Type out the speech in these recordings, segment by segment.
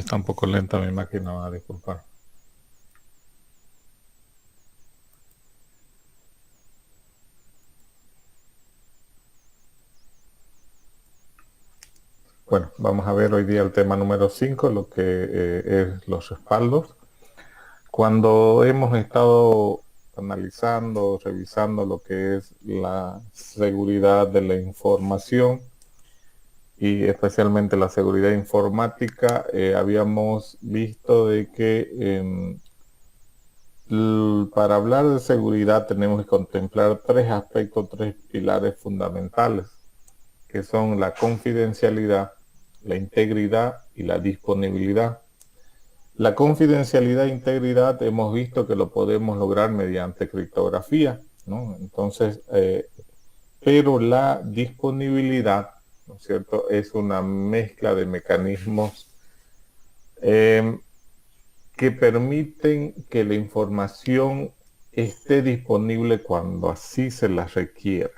Está un poco lenta mi máquina, va a disculpar. Bueno, vamos a ver hoy día el tema número 5, lo que es los respaldos. Cuando hemos estado analizando, revisando lo que es la seguridad de la información y especialmente la seguridad informática, habíamos visto de que para hablar de seguridad tenemos que contemplar tres aspectos, tres pilares fundamentales, que son la confidencialidad, la integridad y la disponibilidad. La confidencialidad e integridad hemos visto que lo podemos lograr mediante criptografía, ¿no? Entonces, pero la disponibilidad, ¿no es cierto?, es una mezcla de mecanismos eh, que permiten que la información esté disponible cuando así se la requiera.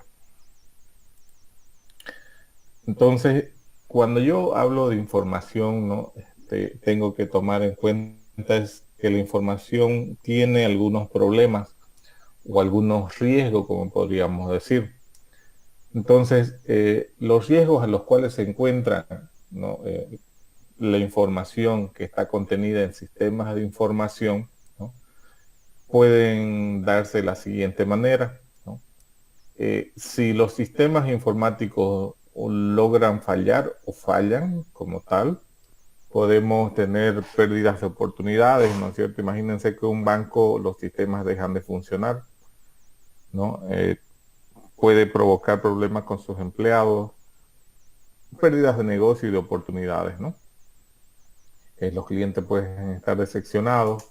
Entonces, cuando yo hablo de información, ¿no? Tengo que tomar en cuenta es que la información tiene algunos problemas o algunos riesgos, como podríamos decir. Entonces, los riesgos a los cuales se encuentran, ¿no? La información que está contenida en sistemas de información, ¿no? Pueden darse de la siguiente manera, ¿no? Si los sistemas informáticos logran fallar o fallan como tal, podemos tener pérdidas de oportunidades, ¿no es cierto? Imagínense que un banco, los sistemas dejan de funcionar, ¿no? Puede provocar problemas con sus empleados, pérdidas de negocio y de oportunidades, ¿no? Los clientes pueden estar decepcionados,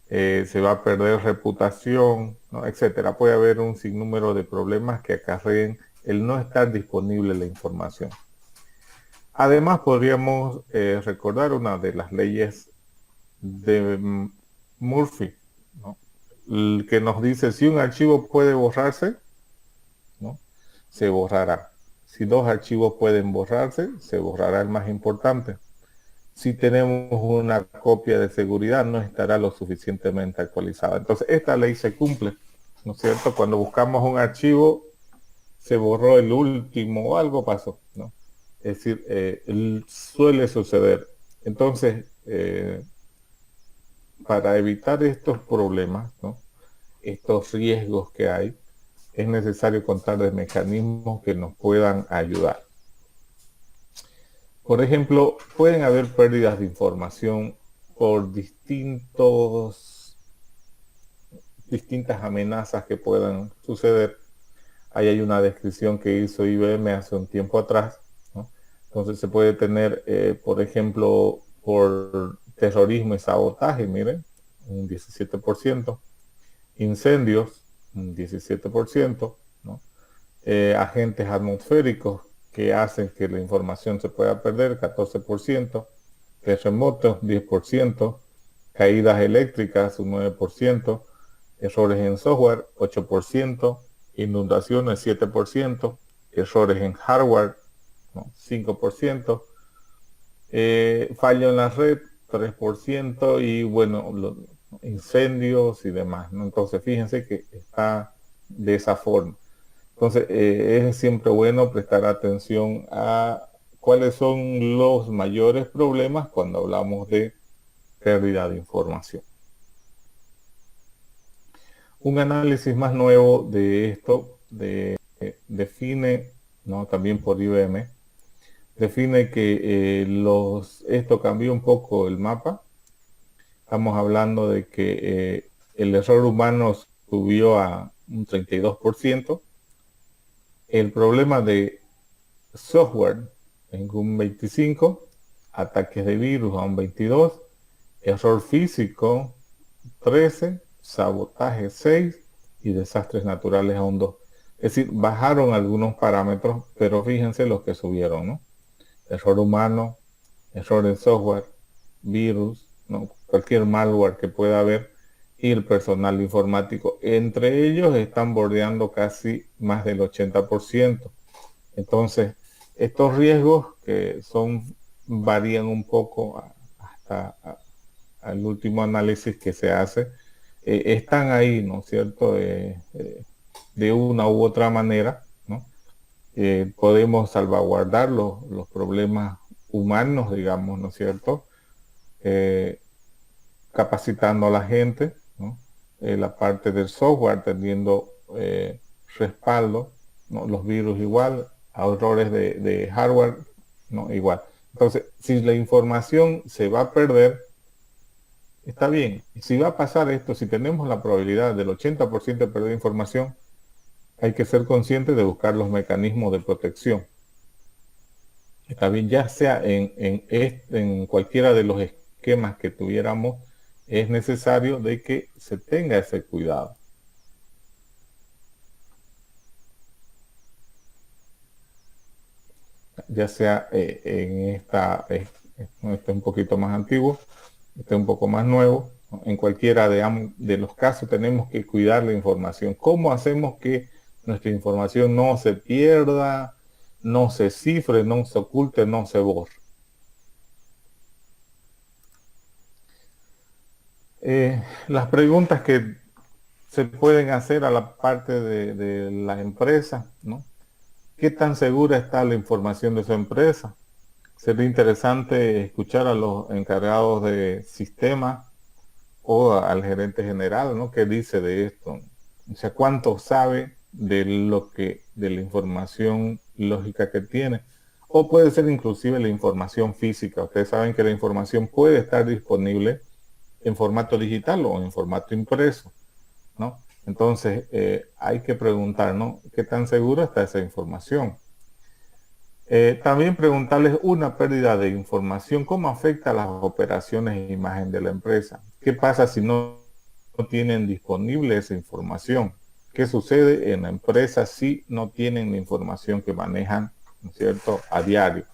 se va a perder reputación, ¿no? Etcétera. Puede haber un sinnúmero de problemas que acarreen el no estar disponible la información. Además, podríamos recordar una de las leyes de Murphy, ¿no? El que nos dice si un archivo puede borrarse, ¿no? Se borrará. Si dos archivos pueden borrarse, se borrará el más importante. Si tenemos una copia de seguridad, no estará lo suficientemente actualizada. Entonces, esta ley se cumple, ¿no es cierto? Cuando buscamos un archivo, se borró el último o algo pasó, ¿no? Es decir, suele suceder. Entonces, para evitar estos problemas, ¿no? Estos riesgos que hay, es necesario contar de mecanismos que nos puedan ayudar. Por ejemplo, pueden haber pérdidas de información por distintas amenazas que puedan suceder. Ahí hay una descripción que hizo IBM hace un tiempo atrás, ¿no? Entonces se puede tener, por ejemplo, por terrorismo y sabotaje, miren, un 17%, incendios, un 17%, ¿no? Agentes atmosféricos que hacen que la información se pueda perder, 14%, terremotos, 10%, caídas eléctricas, un 9%, errores en software, 8%, inundaciones, 7%, errores en hardware, ¿no? 5%, fallo en la red, 3%, y bueno, los incendios y demás, ¿no? Entonces fíjense que está de esa forma. Entonces, es siempre bueno prestar atención a cuáles son los mayores problemas cuando hablamos de pérdida de información. Un análisis más nuevo de esto define, ¿no? También por IBM, define que esto cambió un poco el mapa. Estamos hablando de que el error humano subió a un 32%, el problema de software en un 25%, ataques de virus a un 22%, error físico 13%, sabotaje 6% y desastres naturales a un 2%. Es decir, bajaron algunos parámetros, pero fíjense los que subieron, ¿no? Error humano, error en software, virus, ¿no? Cualquier malware que pueda haber, y el personal informático. Entre ellos están bordeando casi más del 80%. Entonces, estos riesgos que varían un poco al último análisis que se hace, están ahí, ¿no es cierto? De una u otra manera, ¿no? Podemos salvaguardar los problemas humanos, digamos, ¿no es cierto? Eh, Capacitando a la gente, ¿no? La parte del software teniendo respaldo, ¿no? Los virus igual, a errores de hardware, ¿no? Igual. Entonces, si la información se va a perder, está bien. Si va a pasar esto, si tenemos la probabilidad del 80% de perder información, hay que ser conscientes de buscar los mecanismos de protección. Está bien, ya sea en cualquiera de los esquemas que tuviéramos, es necesario de que se tenga ese cuidado. Ya sea en este un poquito más antiguo, este un poco más nuevo, ¿no? En cualquiera de los casos tenemos que cuidar la información. ¿Cómo hacemos que nuestra información no se pierda, no se cifre, no se oculte, no se borre? Las preguntas que se pueden hacer a la parte de la empresa, ¿no? ¿Qué tan segura está la información de su empresa? Sería interesante escuchar a los encargados de sistema o al gerente general, ¿no? ¿Qué dice de esto? O sea, ¿cuánto sabe de la información lógica que tiene? O puede ser inclusive la información física. Ustedes saben que la información puede estar disponible en formato digital o en formato impreso, ¿no? Entonces, hay que preguntar, ¿no? ¿Qué tan segura está esa información? También preguntarles una pérdida de información, ¿cómo afecta las operaciones e imagen de la empresa? ¿Qué pasa si no tienen disponible esa información? ¿Qué sucede en la empresa si no tienen la información que manejan, ¿no es cierto?, a diario?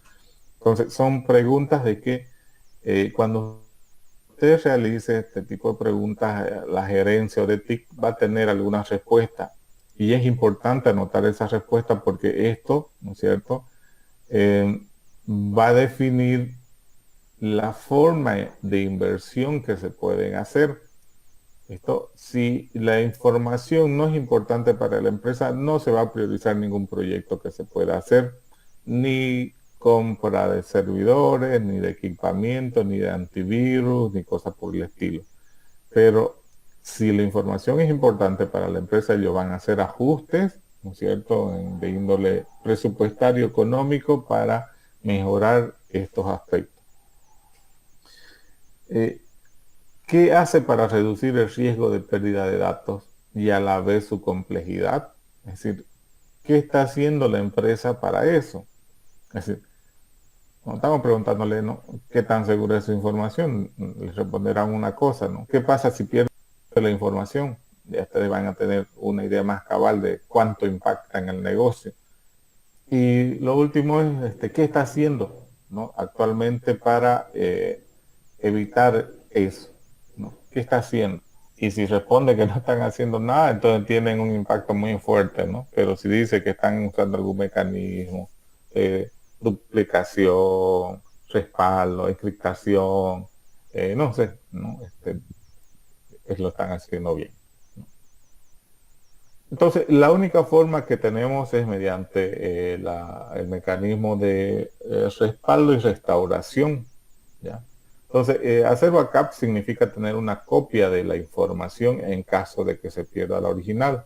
Entonces, son preguntas de que cuando usted realice este tipo de preguntas, la gerencia o de TIC va a tener algunas respuestas. Y es importante anotar esas respuestas porque esto, ¿no es cierto?, eh, va a definir la forma de inversión que se pueden hacer. Esto, si la información no es importante para la empresa, no se va a priorizar ningún proyecto que se pueda hacer, ni compra de servidores, ni de equipamiento, ni de antivirus, ni cosas por el estilo. Pero si la información es importante para la empresa, ellos van a hacer ajustes, ¿no es cierto?, de índole presupuestario económico para mejorar estos aspectos. Eh, ¿Qué hace para reducir el riesgo de pérdida de datos y a la vez su complejidad? Es decir, ¿qué está haciendo la empresa para eso? Es decir, no estamos preguntándole, ¿no?, qué tan segura es su información. Les responderán una cosa, ¿no? ¿Qué pasa si pierde la información? Ya ustedes van a tener una idea más cabal de cuánto impacta en el negocio. Y lo último es, ¿qué está haciendo, ¿no?, actualmente para evitar eso, ¿no? ¿Qué está haciendo? Y si responde que no están haciendo nada, entonces tienen un impacto muy fuerte, ¿no? Pero si dice que están usando algún mecanismo, duplicación, respaldo, encriptación, no sé, ¿no? Pues lo están haciendo bien. Entonces, la única forma que tenemos es mediante el mecanismo de respaldo y restauración, ¿ya? Entonces, hacer backup significa tener una copia de la información en caso de que se pierda la original.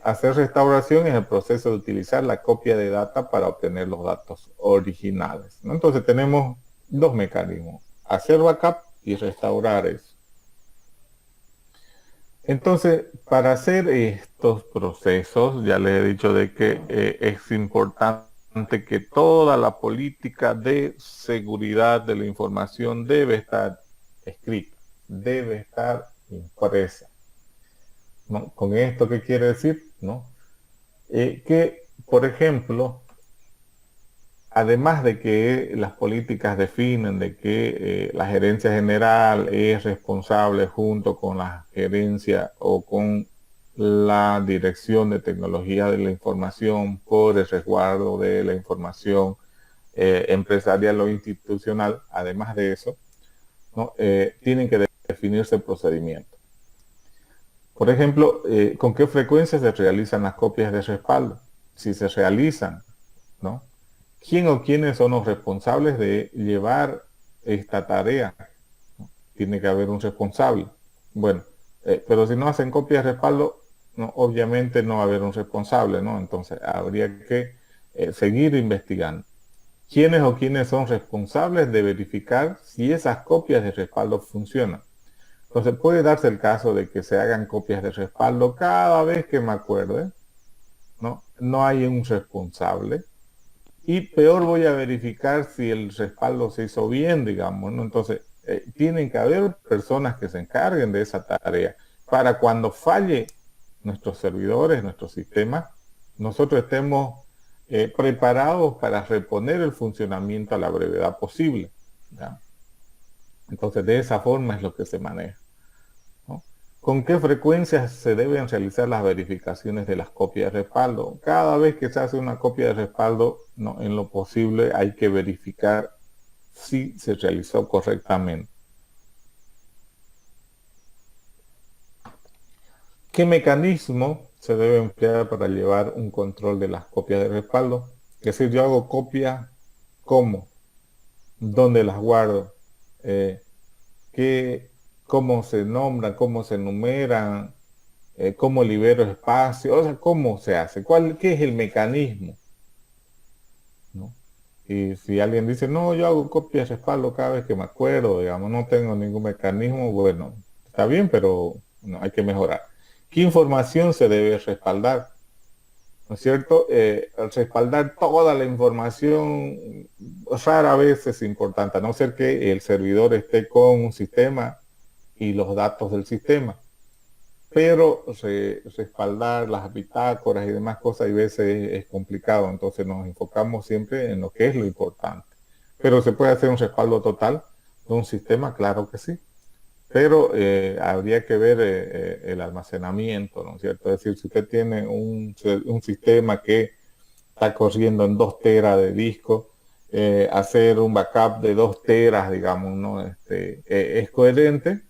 Hacer restauración es el proceso de utilizar la copia de data para obtener los datos originales, ¿no? Entonces, tenemos dos mecanismos: hacer backup y restaurar eso. Entonces, para hacer estos procesos, ya les he dicho de que es importante que toda la política de seguridad de la información debe estar escrita, debe estar impresa, ¿no? ¿Con esto qué quiere decir? ¿No? Que, por ejemplo, además de que las políticas definen de que la gerencia general es responsable junto con la gerencia o con la dirección de tecnología de la información por el resguardo de la información empresarial o institucional, además de eso, ¿no? Tienen que definirse procedimientos. Por ejemplo, ¿con qué frecuencia se realizan las copias de respaldo? Si se realizan, ¿no? ¿Quién o quiénes son los responsables de llevar esta tarea? Tiene que haber un responsable. Bueno, pero si no hacen copias de respaldo, no, obviamente no va a haber un responsable, ¿no? Entonces habría que seguir investigando. ¿Quiénes o quiénes son responsables de verificar si esas copias de respaldo funcionan? Entonces puede darse el caso de que se hagan copias de respaldo cada vez que me acuerde, ¿no? No hay un responsable. Y peor voy a verificar si el respaldo se hizo bien, digamos, ¿no? Entonces, tienen que haber personas que se encarguen de esa tarea para cuando falle nuestros servidores, nuestro sistema, nosotros estemos preparados para reponer el funcionamiento a la brevedad posible, ¿ya? Entonces, de esa forma es lo que se maneja, ¿no? ¿Con qué frecuencia se deben realizar las verificaciones de las copias de respaldo? Cada vez que se hace una copia de respaldo, no, en lo posible hay que verificar si se realizó correctamente. ¿Qué mecanismo se debe emplear para llevar un control de las copias de respaldo? Es decir, yo hago copia, ¿cómo? ¿Dónde las guardo? Eh, ¿qué, ¿Cómo se nombran? ¿Cómo se enumeran? ¿Cómo libero espacio? O sea, ¿cómo se hace? ¿Qué es el mecanismo? ¿No? Y si alguien dice, no, yo hago copias de respaldo cada vez que me acuerdo, digamos, no tengo ningún mecanismo, bueno, está bien, pero no, hay que mejorar. ¿Qué información se debe respaldar? ¿No es cierto? Al respaldar toda la información rara vez es importante, a no ser que el servidor esté con un sistema y los datos del sistema. Pero respaldar las bitácoras y demás cosas a veces es complicado, entonces nos enfocamos siempre en lo que es lo importante. Pero se puede hacer un respaldo total de un sistema, claro que sí, pero habría que ver el almacenamiento, ¿no es cierto? Es decir, si usted tiene un sistema que está corriendo en 2 teras de disco, hacer un backup de 2 teras, digamos, ¿no? Es coherente,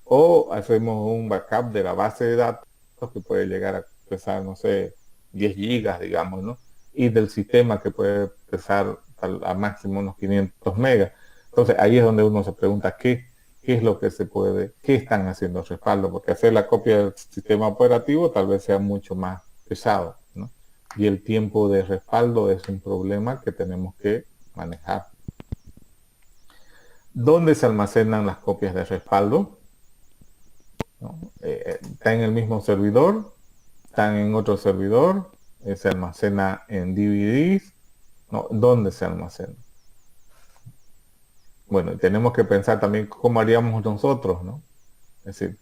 o hacemos un backup de la base de datos que puede llegar a pesar, no sé, 10 gigas, digamos, ¿no? Y del sistema que puede pesar a máximo unos 500 megas. Entonces ahí es donde uno se pregunta qué es lo que se puede, qué están haciendo respaldo, porque hacer la copia del sistema operativo tal vez sea mucho más pesado, ¿no? Y el tiempo de respaldo es un problema que tenemos que manejar. ¿Dónde se almacenan las copias de respaldo? ¿No? Está en el mismo servidor, están en otro servidor, se almacena en DVDs, ¿no? ¿Dónde se almacena? Bueno, tenemos que pensar también cómo haríamos nosotros, ¿no? Es decir,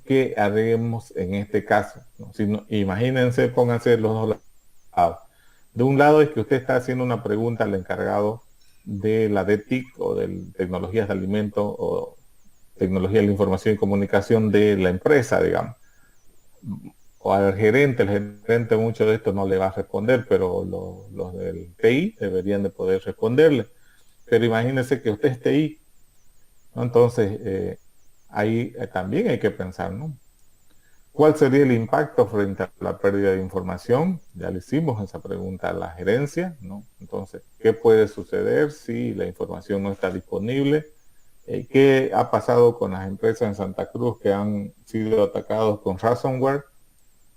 ¿qué haremos en este caso? ¿No? Si no, imagínense, pónganse los dos lados. De un lado es que usted está haciendo una pregunta al encargado de la DTIC o de tecnologías de alimento o tecnología de la información y comunicación de la empresa, digamos. O al gerente, el gerente mucho de esto no le va a responder, pero los del TI deberían de poder responderle. Pero imagínense que usted es TI, ¿no? Entonces, ahí también hay que pensar, ¿no? ¿Cuál sería el impacto frente a la pérdida de información? Ya le hicimos esa pregunta a la gerencia, ¿no? Entonces, ¿qué puede suceder si la información no está disponible? ¿Qué ha pasado con las empresas en Santa Cruz que han sido atacados con ransomware?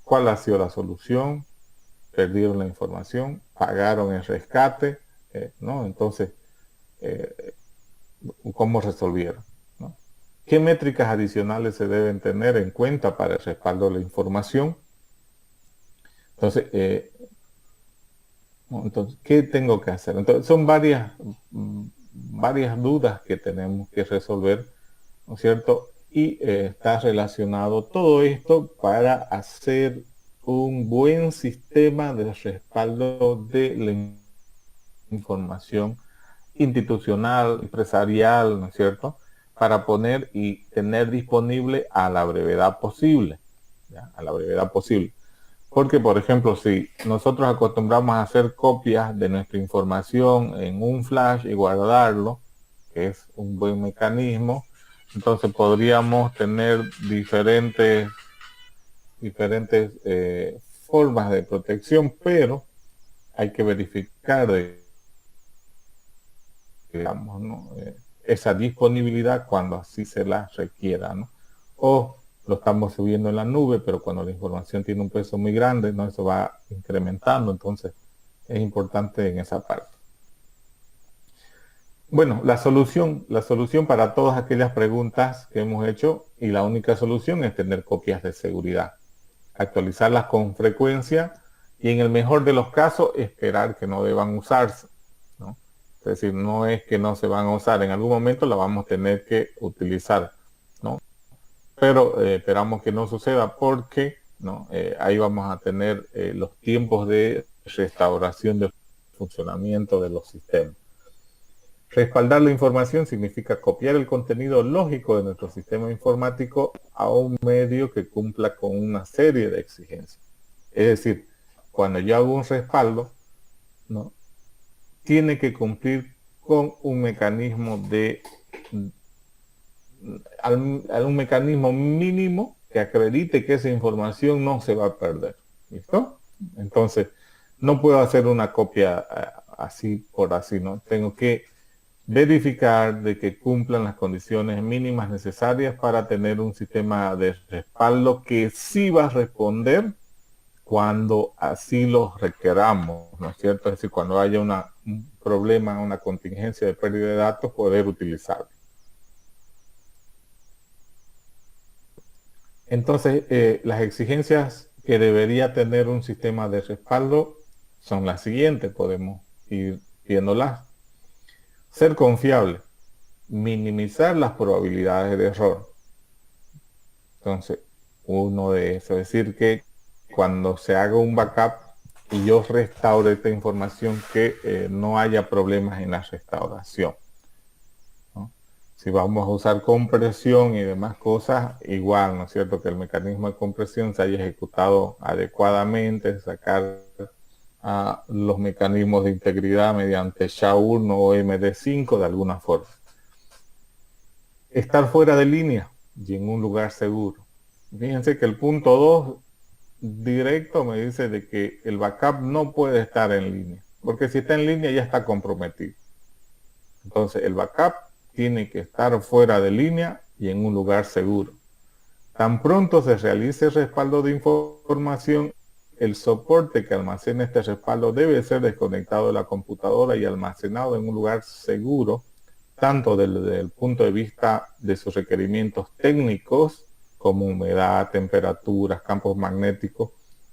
¿Cuál ha sido la solución? Perdieron la información, pagaron el rescate, ¿no? Entonces, eh, ¿cómo resolvieron? ¿No? ¿Qué métricas adicionales se deben tener en cuenta para el respaldo de la información? Entonces, entonces, ¿qué tengo que hacer? Entonces, son varias dudas que tenemos que resolver, ¿no es cierto? Y está relacionado todo esto para hacer un buen sistema de respaldo de la información institucional, empresarial, ¿no es cierto? Para poner y tener disponible a la brevedad posible, ¿ya? A la brevedad posible. Porque, por ejemplo, si nosotros acostumbramos a hacer copias de nuestra información en un flash y guardarlo, que es un buen mecanismo, entonces podríamos tener diferentes formas de protección, pero hay que verificar, digamos, ¿no? Esa disponibilidad cuando así se la requiera, ¿no? O lo estamos subiendo en la nube, pero cuando la información tiene un peso muy grande, ¿no? Eso va incrementando, entonces es importante en esa parte. Bueno, la solución para todas aquellas preguntas que hemos hecho, y la única solución es tener copias de seguridad, actualizarlas con frecuencia y en el mejor de los casos esperar que no deban usarse, ¿no? Es decir, no es que no se van a usar, en algún momento la vamos a tener que utilizar, ¿no? Pero esperamos que no suceda porque, ¿no? Ahí vamos a tener los tiempos de restauración del funcionamiento de los sistemas. Respaldar la información significa copiar el contenido lógico de nuestro sistema informático a un medio que cumpla con una serie de exigencias. Es decir, cuando yo hago un respaldo, ¿no? Tiene que cumplir con un mecanismo un mecanismo mínimo que acredite que esa información no se va a perder. ¿Listo? Entonces, no puedo hacer una copia así por así, ¿no? Tengo que verificar de que cumplan las condiciones mínimas necesarias para tener un sistema de respaldo que sí va a responder cuando así lo requeramos, ¿no es cierto? Es decir, cuando haya un problema, una contingencia de pérdida de datos, poder utilizarlo. Entonces, las exigencias que debería tener un sistema de respaldo son las siguientes, podemos ir viéndolas. Ser confiable, minimizar las probabilidades de error. Entonces, uno de eso, es decir, que cuando se haga un backup y yo restaure esta información, que no haya problemas en la restauración, ¿no? Si vamos a usar compresión y demás cosas, igual, ¿no es cierto? Que el mecanismo de compresión se haya ejecutado adecuadamente, sacar los mecanismos de integridad mediante SHA-1 o MD5 de alguna forma. Estar fuera de línea y en un lugar seguro. Fíjense que el punto 2 directo me dice de que el backup no puede estar en línea, porque si está en línea ya está comprometido. Entonces el backup tiene que estar fuera de línea y en un lugar seguro. Tan pronto se realice el respaldo de información, el soporte que almacena este respaldo debe ser desconectado de la computadora y almacenado en un lugar seguro, tanto desde el punto de vista de sus requerimientos técnicos, como humedad, temperaturas, campos magnéticos,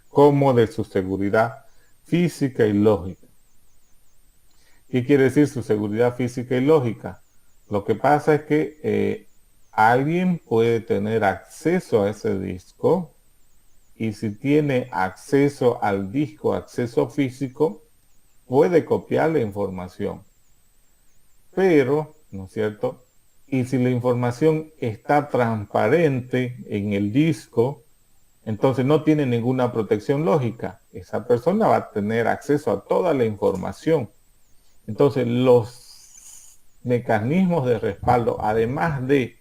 como de su seguridad física y lógica. ¿Qué quiere decir su seguridad física y lógica? Lo que pasa es que alguien puede tener acceso a ese disco, y si tiene acceso al disco, acceso físico, puede copiar la información. Pero, ¿no es cierto? Y si la información está transparente en el disco, entonces no tiene ninguna protección lógica. Esa persona va a tener acceso a toda la información. Entonces los mecanismos de respaldo, además de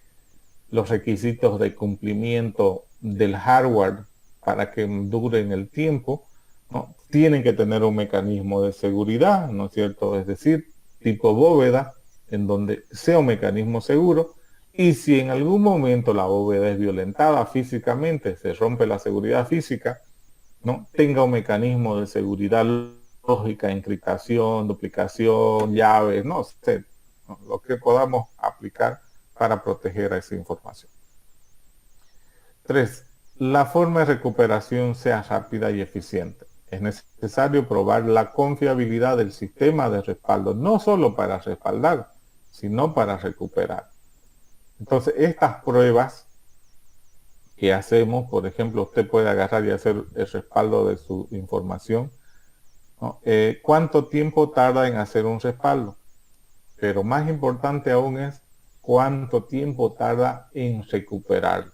los requisitos de cumplimiento del hardware para que dure en el tiempo, ¿no? Tienen que tener un mecanismo de seguridad, ¿no es cierto? Es decir, tipo bóveda, en donde sea un mecanismo seguro, y si en algún momento la bóveda es violentada físicamente, se rompe la seguridad física, ¿no? Tenga un mecanismo de seguridad lógica, encriptación, duplicación, llaves, no sé, ¿no? Lo que podamos aplicar para proteger a esa información. 3. La forma de recuperación sea rápida y eficiente. Es necesario probar la confiabilidad del sistema de respaldo, no solo para respaldar, sino para recuperar. Entonces, estas pruebas que hacemos, por ejemplo, usted puede agarrar y hacer el respaldo de su información, ¿no? ¿Cuánto tiempo tarda en hacer un respaldo? Pero más importante aún es cuánto tiempo tarda en recuperarlo.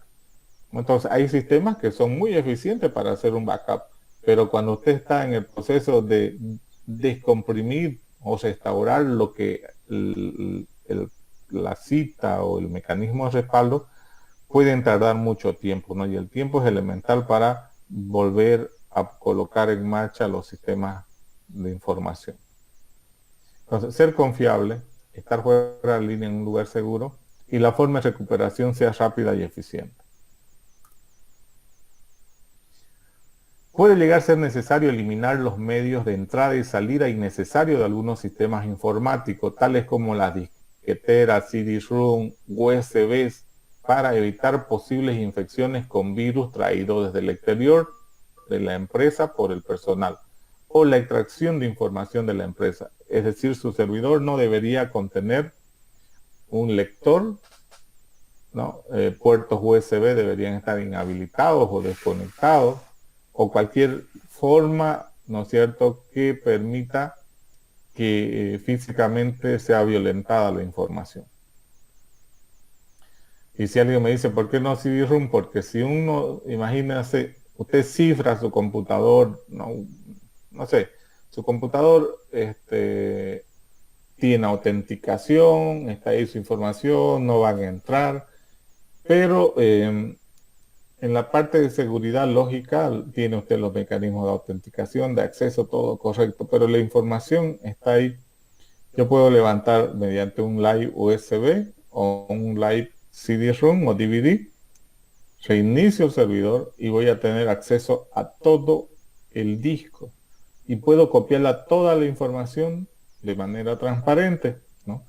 Entonces hay sistemas que son muy eficientes para hacer un backup, pero cuando usted está en el proceso de descomprimir o restaurar lo que la cita o el mecanismo de respaldo, pueden tardar mucho tiempo, ¿no? Y el tiempo es elemental para volver a colocar en marcha los sistemas de información. Entonces, ser confiable, estar fuera de línea en un lugar seguro y la forma de recuperación sea rápida y eficiente. Puede llegar a ser necesario eliminar los medios de entrada y salida innecesarios de algunos sistemas informáticos, tales como las disqueteras, CD-ROM, USBs, para evitar posibles infecciones con virus traídos desde el exterior de la empresa por el personal, o la extracción de información de la empresa. Es decir, su servidor no debería contener un lector, ¿no? Puertos USB deberían estar inhabilitados o desconectados, o cualquier forma, ¿no es cierto?, que permita que físicamente sea violentada la información. Y si alguien me dice, ¿por qué no CD-ROM? Porque si uno, imagínese, usted cifra su computador, no sé, su computador tiene autenticación, está ahí su información, no van a entrar, pero en la parte de seguridad lógica tiene usted los mecanismos de autenticación, de acceso, todo correcto, pero la información está ahí. Yo puedo levantar mediante un live USB o un live CD-ROM o DVD, reinicio el servidor y voy a tener acceso a todo el disco y puedo copiarla toda la información de manera transparente, ¿no?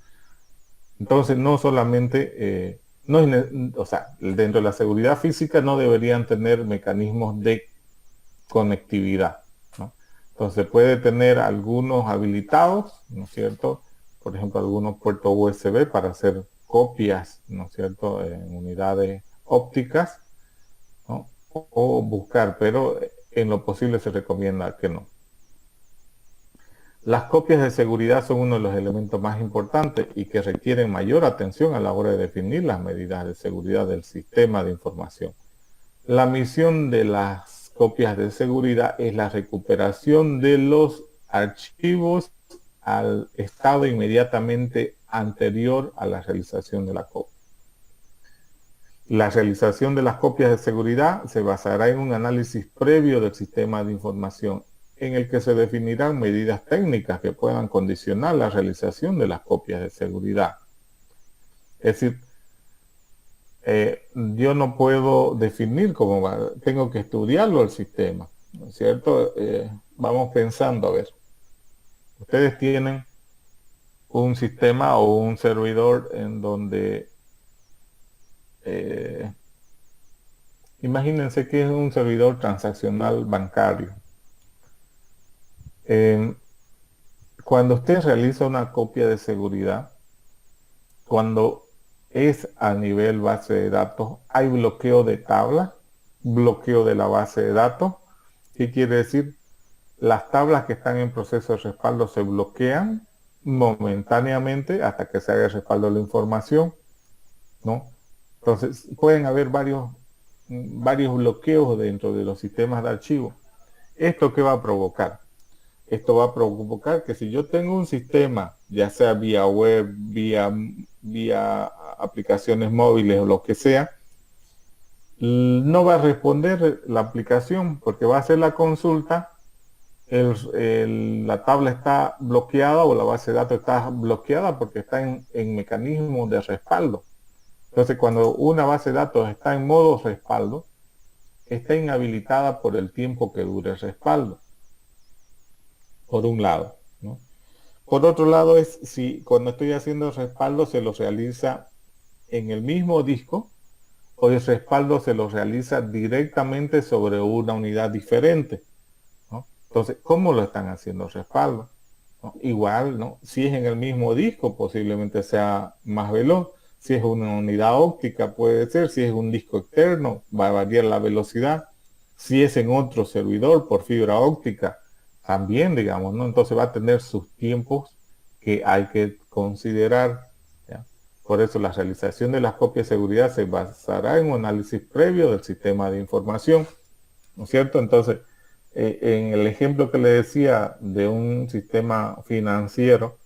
Entonces no solamente, no es o sea, dentro de la seguridad física no deberían tener mecanismos de conectividad, ¿no? Entonces puede tener algunos habilitados, ¿no es cierto? Por ejemplo, algunos puertos USB para hacer copias, ¿no es cierto?, en unidades ópticas, ¿no? O buscar, pero en lo posible se recomienda que no. Las copias de seguridad son uno de los elementos más importantes y que requieren mayor atención a la hora de definir las medidas de seguridad del sistema de información. La misión de las copias de seguridad es la recuperación de los archivos al estado inmediatamente anterior a la realización de la copia. La realización de las copias de seguridad se basará en un análisis previo del sistema de información, en el que se definirán medidas técnicas que puedan condicionar la realización de las copias de seguridad. Es decir, yo no puedo definir cómo va, tengo que estudiarlo el sistema, ¿no es cierto? Vamos pensando, a ver, ustedes tienen un sistema o un servidor en donde, imagínense que es un servidor transaccional bancario. Cuando usted realiza una copia de seguridad, cuando es a nivel base de datos, hay bloqueo de tablas, bloqueo de la base de datos. ¿Qué quiere decir? Las tablas que están en proceso de respaldo se bloquean momentáneamente hasta que se haga el respaldo de la información, ¿no? Entonces, pueden haber varios bloqueos dentro de los sistemas de archivo. ¿Esto qué va a provocar? Esto va a provocar que si yo tengo un sistema, ya sea vía web, vía aplicaciones móviles o lo que sea, no va a responder la aplicación porque va a hacer la consulta, la tabla está bloqueada o la base de datos está bloqueada porque está en mecanismo de respaldo. Entonces, cuando una base de datos está en modo respaldo, está inhabilitada por el tiempo que dure el respaldo. Por un lado, ¿no? Por otro lado es si cuando estoy haciendo respaldo se lo realiza en el mismo disco o el respaldo se lo realiza directamente sobre una unidad diferente, ¿no? Entonces, ¿cómo lo están haciendo respaldo? ¿No? Igual, ¿no? Si es en el mismo disco posiblemente sea más veloz. Si es una unidad óptica puede ser. Si es un disco externo va a variar la velocidad. Si es en otro servidor por fibra óptica también, digamos, ¿no? Entonces va a tener sus tiempos que hay que considerar, ¿ya? Por eso la realización de las copias de seguridad se basará en un análisis previo del sistema de información, ¿no es cierto? Entonces, En el ejemplo que le decía de un sistema financiero,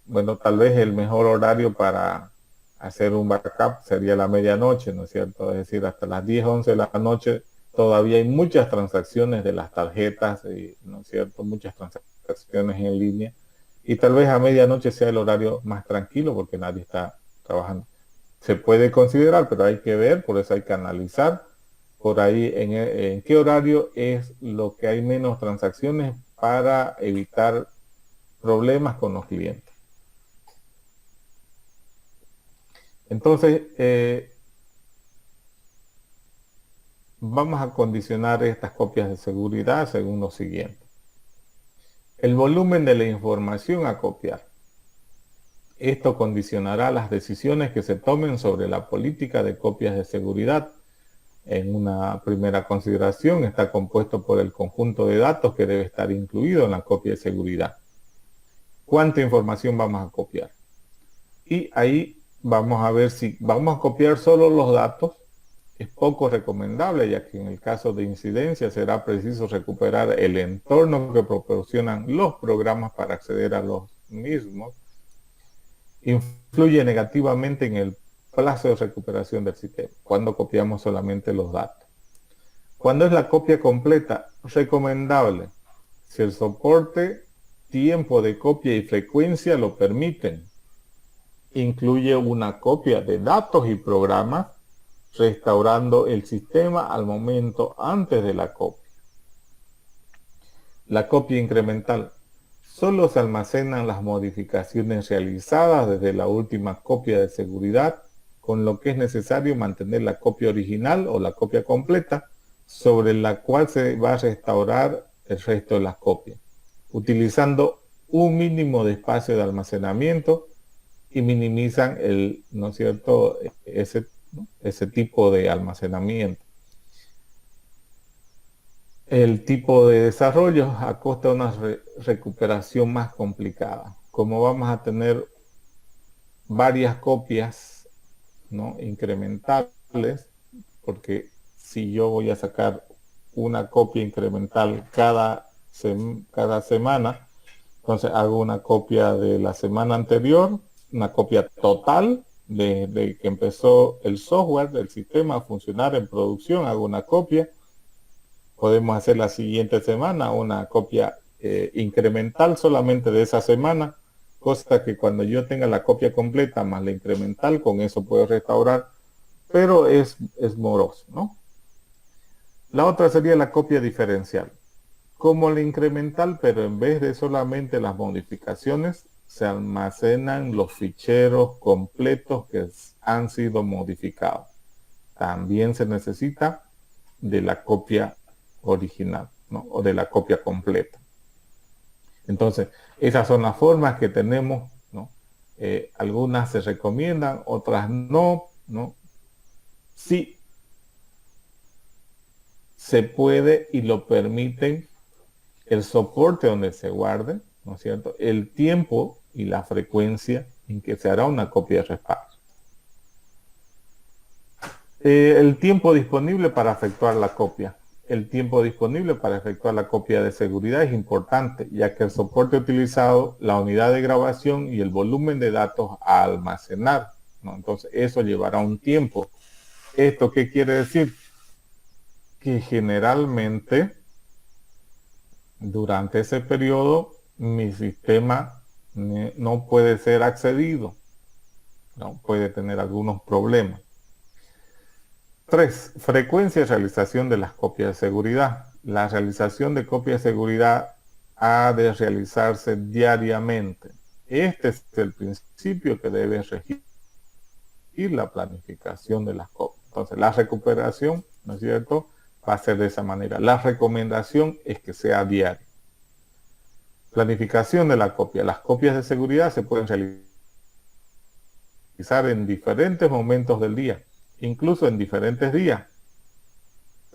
bueno, tal vez el mejor horario para hacer un backup sería la medianoche, ¿no es cierto? Es decir, hasta las 10, 11 de la noche todavía hay muchas transacciones de las tarjetas, ¿no es cierto? Muchas transacciones en línea. Y tal vez a medianoche sea el horario más tranquilo porque nadie está trabajando. Se puede considerar, pero hay que ver, por eso hay que analizar por ahí en qué horario es lo que hay menos transacciones para evitar problemas con los clientes. Entonces, vamos a condicionar estas copias de seguridad según lo siguiente. El volumen de la información a copiar. Esto condicionará las decisiones que se tomen sobre la política de copias de seguridad. En una primera consideración está compuesto por el conjunto de datos que debe estar incluido en la copia de seguridad. ¿Cuánta información vamos a copiar? Y ahí vamos a ver si vamos a copiar solo los datos. Es poco recomendable, ya que en el caso de incidencia será preciso recuperar el entorno que proporcionan los programas para acceder a los mismos. Influye negativamente en el plazo de recuperación del sistema, cuando copiamos solamente los datos. Cuando es la copia completa, recomendable, si el soporte, tiempo de copia y frecuencia lo permiten. Incluye una copia de datos y programas, restaurando el sistema al momento antes de la copia. La copia incremental. Solo se almacenan las modificaciones realizadas desde la última copia de seguridad, con lo que es necesario mantener la copia original o la copia completa, sobre la cual se va a restaurar el resto de las copias, utilizando un mínimo de espacio de almacenamiento y minimizan el, ¿no es cierto?, ese tipo de almacenamiento. El tipo de desarrollo a costa de una recuperación más complicada. Como vamos a tener varias copias, ¿no?, incrementales, porque si yo voy a sacar una copia incremental cada semana, entonces hago una copia de la semana anterior, una copia total de que empezó el software del sistema a funcionar en producción, hago una copia. Podemos hacer la siguiente semana una copia incremental solamente de esa semana, cosa que cuando yo tenga la copia completa más la incremental, con eso puedo restaurar, pero es moroso, ¿no? La otra sería la copia diferencial. Como la incremental, pero en vez de solamente las modificaciones, se almacenan los ficheros completos que han sido modificados. También se necesita de la copia original, ¿no?, o de la copia completa. Entonces, esas son las formas que tenemos, ¿no? Algunas se recomiendan, otras no, ¿no? Sí se puede y lo permiten el soporte donde se guarde, ¿no es cierto?, el tiempo y la frecuencia en que se hará una copia de respaldo. El tiempo disponible para efectuar la copia. El tiempo disponible para efectuar la copia de seguridad es importante, ya que el soporte utilizado, la unidad de grabación y el volumen de datos a almacenar, ¿no? Entonces eso llevará un tiempo. ¿Esto qué quiere decir? Que generalmente durante ese periodo mi sistema no puede ser accedido, ¿no? Puede tener algunos problemas. 3. Frecuencia y realización de las copias de seguridad. La realización de copias de seguridad ha de realizarse diariamente. Este es el principio que debe regir la planificación de las copias. Entonces, la recuperación, ¿no es cierto?, va a ser de esa manera. La recomendación es que sea diario. Planificación de la copia. Las copias de seguridad se pueden realizar en diferentes momentos del día, incluso en diferentes días,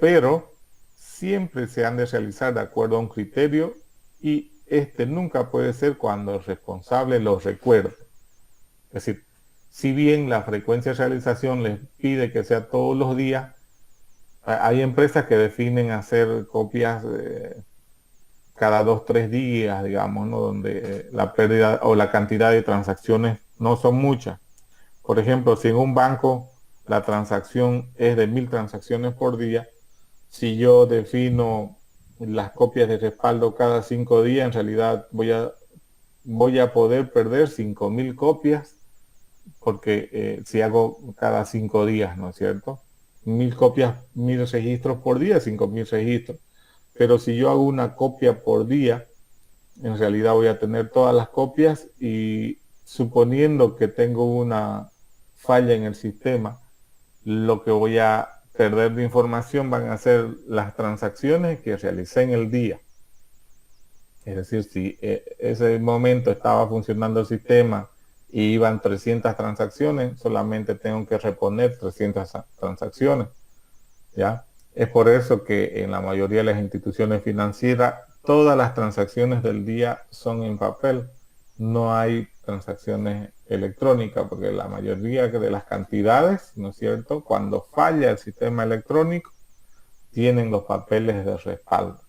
pero siempre se han de realizar de acuerdo a un criterio y este nunca puede ser cuando el responsable lo recuerde. Es decir, si bien la frecuencia de realización les pide que sea todos los días, Hay empresas que definen hacer copias cada 2, 3 días, digamos, ¿no? Donde la pérdida o la cantidad de transacciones no son muchas. Por ejemplo, si en un banco la transacción es de 1000 transacciones por día, si yo defino las copias de respaldo cada 5 días, en realidad voy a poder perder 5000 copias, porque si hago cada 5 días, ¿no es cierto? 1000 copias, 1000 registros por día, 5000 registros. Pero si yo hago una copia por día, en realidad voy a tener todas las copias y suponiendo que tengo una falla en el sistema, lo que voy a perder de información van a ser las transacciones que realicé en el día. Es decir, si ese momento estaba funcionando el sistema y iban 300 transacciones, solamente tengo que reponer 300 transacciones, ¿ya? Es por eso que en la mayoría de las instituciones financieras, todas las transacciones del día son en papel. No hay transacciones electrónicas, porque la mayoría de las cantidades, ¿no es cierto? Cuando falla el sistema electrónico, tienen los papeles de respaldo,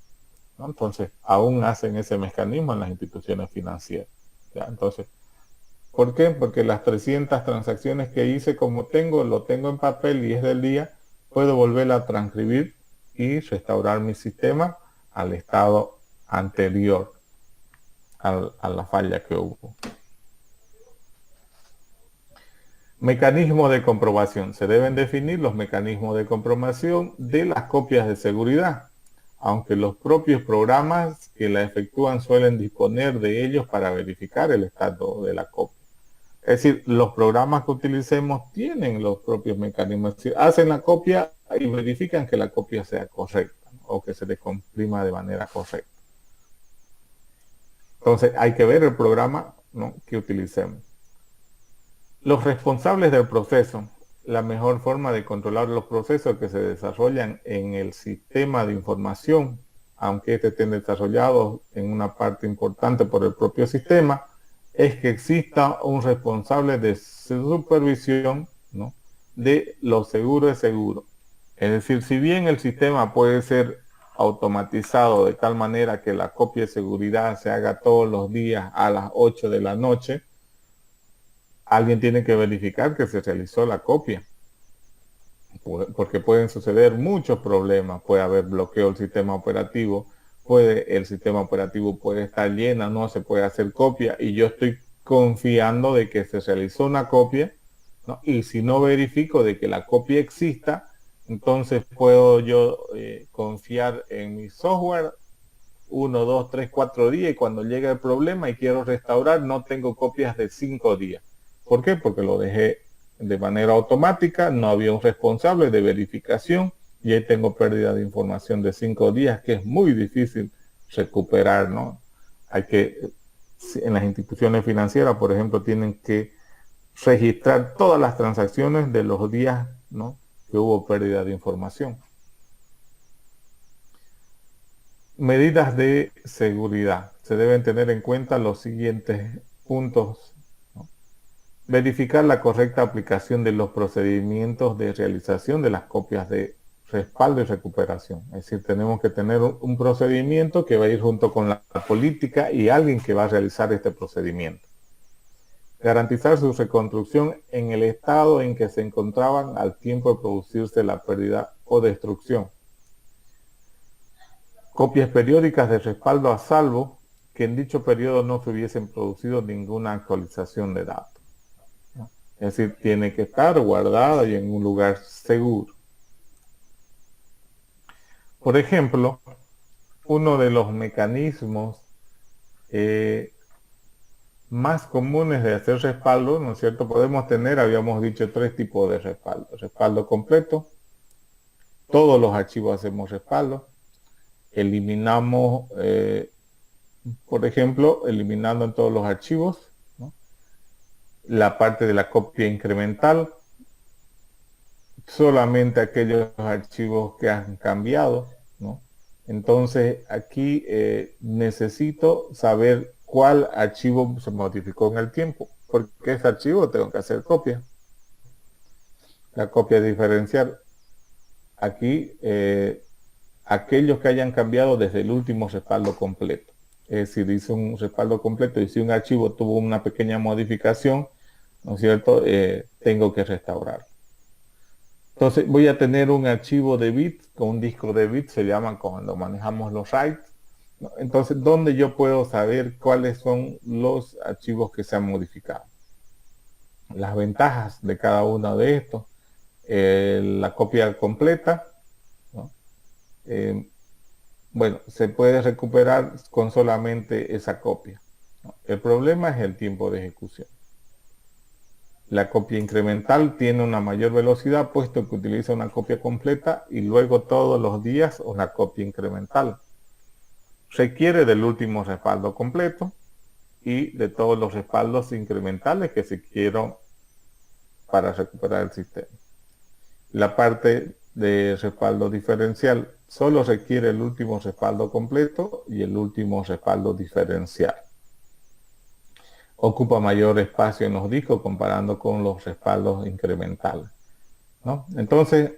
¿no? Entonces, aún hacen ese mecanismo en las instituciones financieras, ¿ya? Entonces, ¿por qué? Porque las 300 transacciones que hice, como lo tengo en papel y es del día, puedo volver a transcribir y restaurar mi sistema al estado anterior a la falla que hubo. Mecanismos de comprobación. Se deben definir los mecanismos de comprobación de las copias de seguridad, aunque los propios programas que la efectúan suelen disponer de ellos para verificar el estado de la copia. Es decir, los programas que utilicemos tienen los propios mecanismos. Es decir, hacen la copia y verifican que la copia sea correcta, ¿no? O que se le comprima de manera correcta. Entonces, hay que ver el programa, ¿no?, que utilicemos. Los responsables del proceso. La mejor forma de controlar los procesos que se desarrollan en el sistema de información, aunque este esté desarrollado en una parte importante por el propio sistema, es que exista un responsable de supervisión, ¿no?, de lo seguro es seguro. Es decir, si bien el sistema puede ser automatizado de tal manera que la copia de seguridad se haga todos los días a las 8 de la noche, alguien tiene que verificar que se realizó la copia, porque pueden suceder muchos problemas. Puede haber bloqueo del sistema operativo, el sistema operativo puede estar lleno, no se puede hacer copia, y yo estoy confiando de que se realizó una copia, ¿no? Y si no verifico de que la copia exista, entonces puedo yo confiar en mi software 1, 2, 3, 4 días, y cuando llega el problema y quiero restaurar, no tengo copias de 5 días. ¿Por qué? Porque lo dejé de manera automática, no había un responsable de verificación, y ahí tengo pérdida de información de 5 días, que es muy difícil recuperar, ¿no? En las instituciones financieras, por ejemplo, tienen que registrar todas las transacciones de los días, ¿no?, que hubo pérdida de información. Medidas de seguridad. Se deben tener en cuenta los siguientes puntos, ¿no? Verificar la correcta aplicación de los procedimientos de realización de las copias de respaldo y recuperación. Es decir, tenemos que tener un procedimiento que va a ir junto con la política y alguien que va a realizar este procedimiento. Garantizar su reconstrucción en el estado en que se encontraban al tiempo de producirse la pérdida o destrucción. Copias periódicas de respaldo a salvo que en dicho periodo no se hubiesen producido ninguna actualización de datos, ¿no? Es decir, tiene que estar guardada y en un lugar seguro. Por ejemplo, uno de los mecanismos más comunes de hacer respaldo, ¿no es cierto? Podemos tener, habíamos dicho, 3 tipos de respaldo. Respaldo completo, todos los archivos hacemos respaldo. Eliminamos, por ejemplo, eliminando en todos los archivos, ¿no?, la parte de la copia incremental, solamente aquellos archivos que han cambiado, ¿no? Entonces aquí necesito saber cuál archivo se modificó en el tiempo, porque ese archivo tengo que hacer copia. La copia diferencial. aquí aquellos que hayan cambiado desde el último respaldo completo. Es decir, hice un respaldo completo y si un archivo tuvo una pequeña modificación, ¿no es cierto? Tengo que restaurar. Entonces voy a tener un archivo de bits, con un disco de bits, se llama cuando manejamos los RAID. ¿No? Entonces, ¿dónde yo puedo saber cuáles son los archivos que se han modificado? Las ventajas de cada uno de estos, la copia completa, ¿no? Bueno, se puede recuperar con solamente esa copia, ¿no? El problema es el tiempo de ejecución. La copia incremental tiene una mayor velocidad puesto que utiliza una copia completa y luego todos los días una copia incremental. Requiere del último respaldo completo y de todos los respaldos incrementales que se quieren para recuperar el sistema. La parte de respaldo diferencial solo requiere el último respaldo completo y el último respaldo diferencial. Ocupa mayor espacio en los discos comparando con los respaldos incrementales, ¿no? Entonces,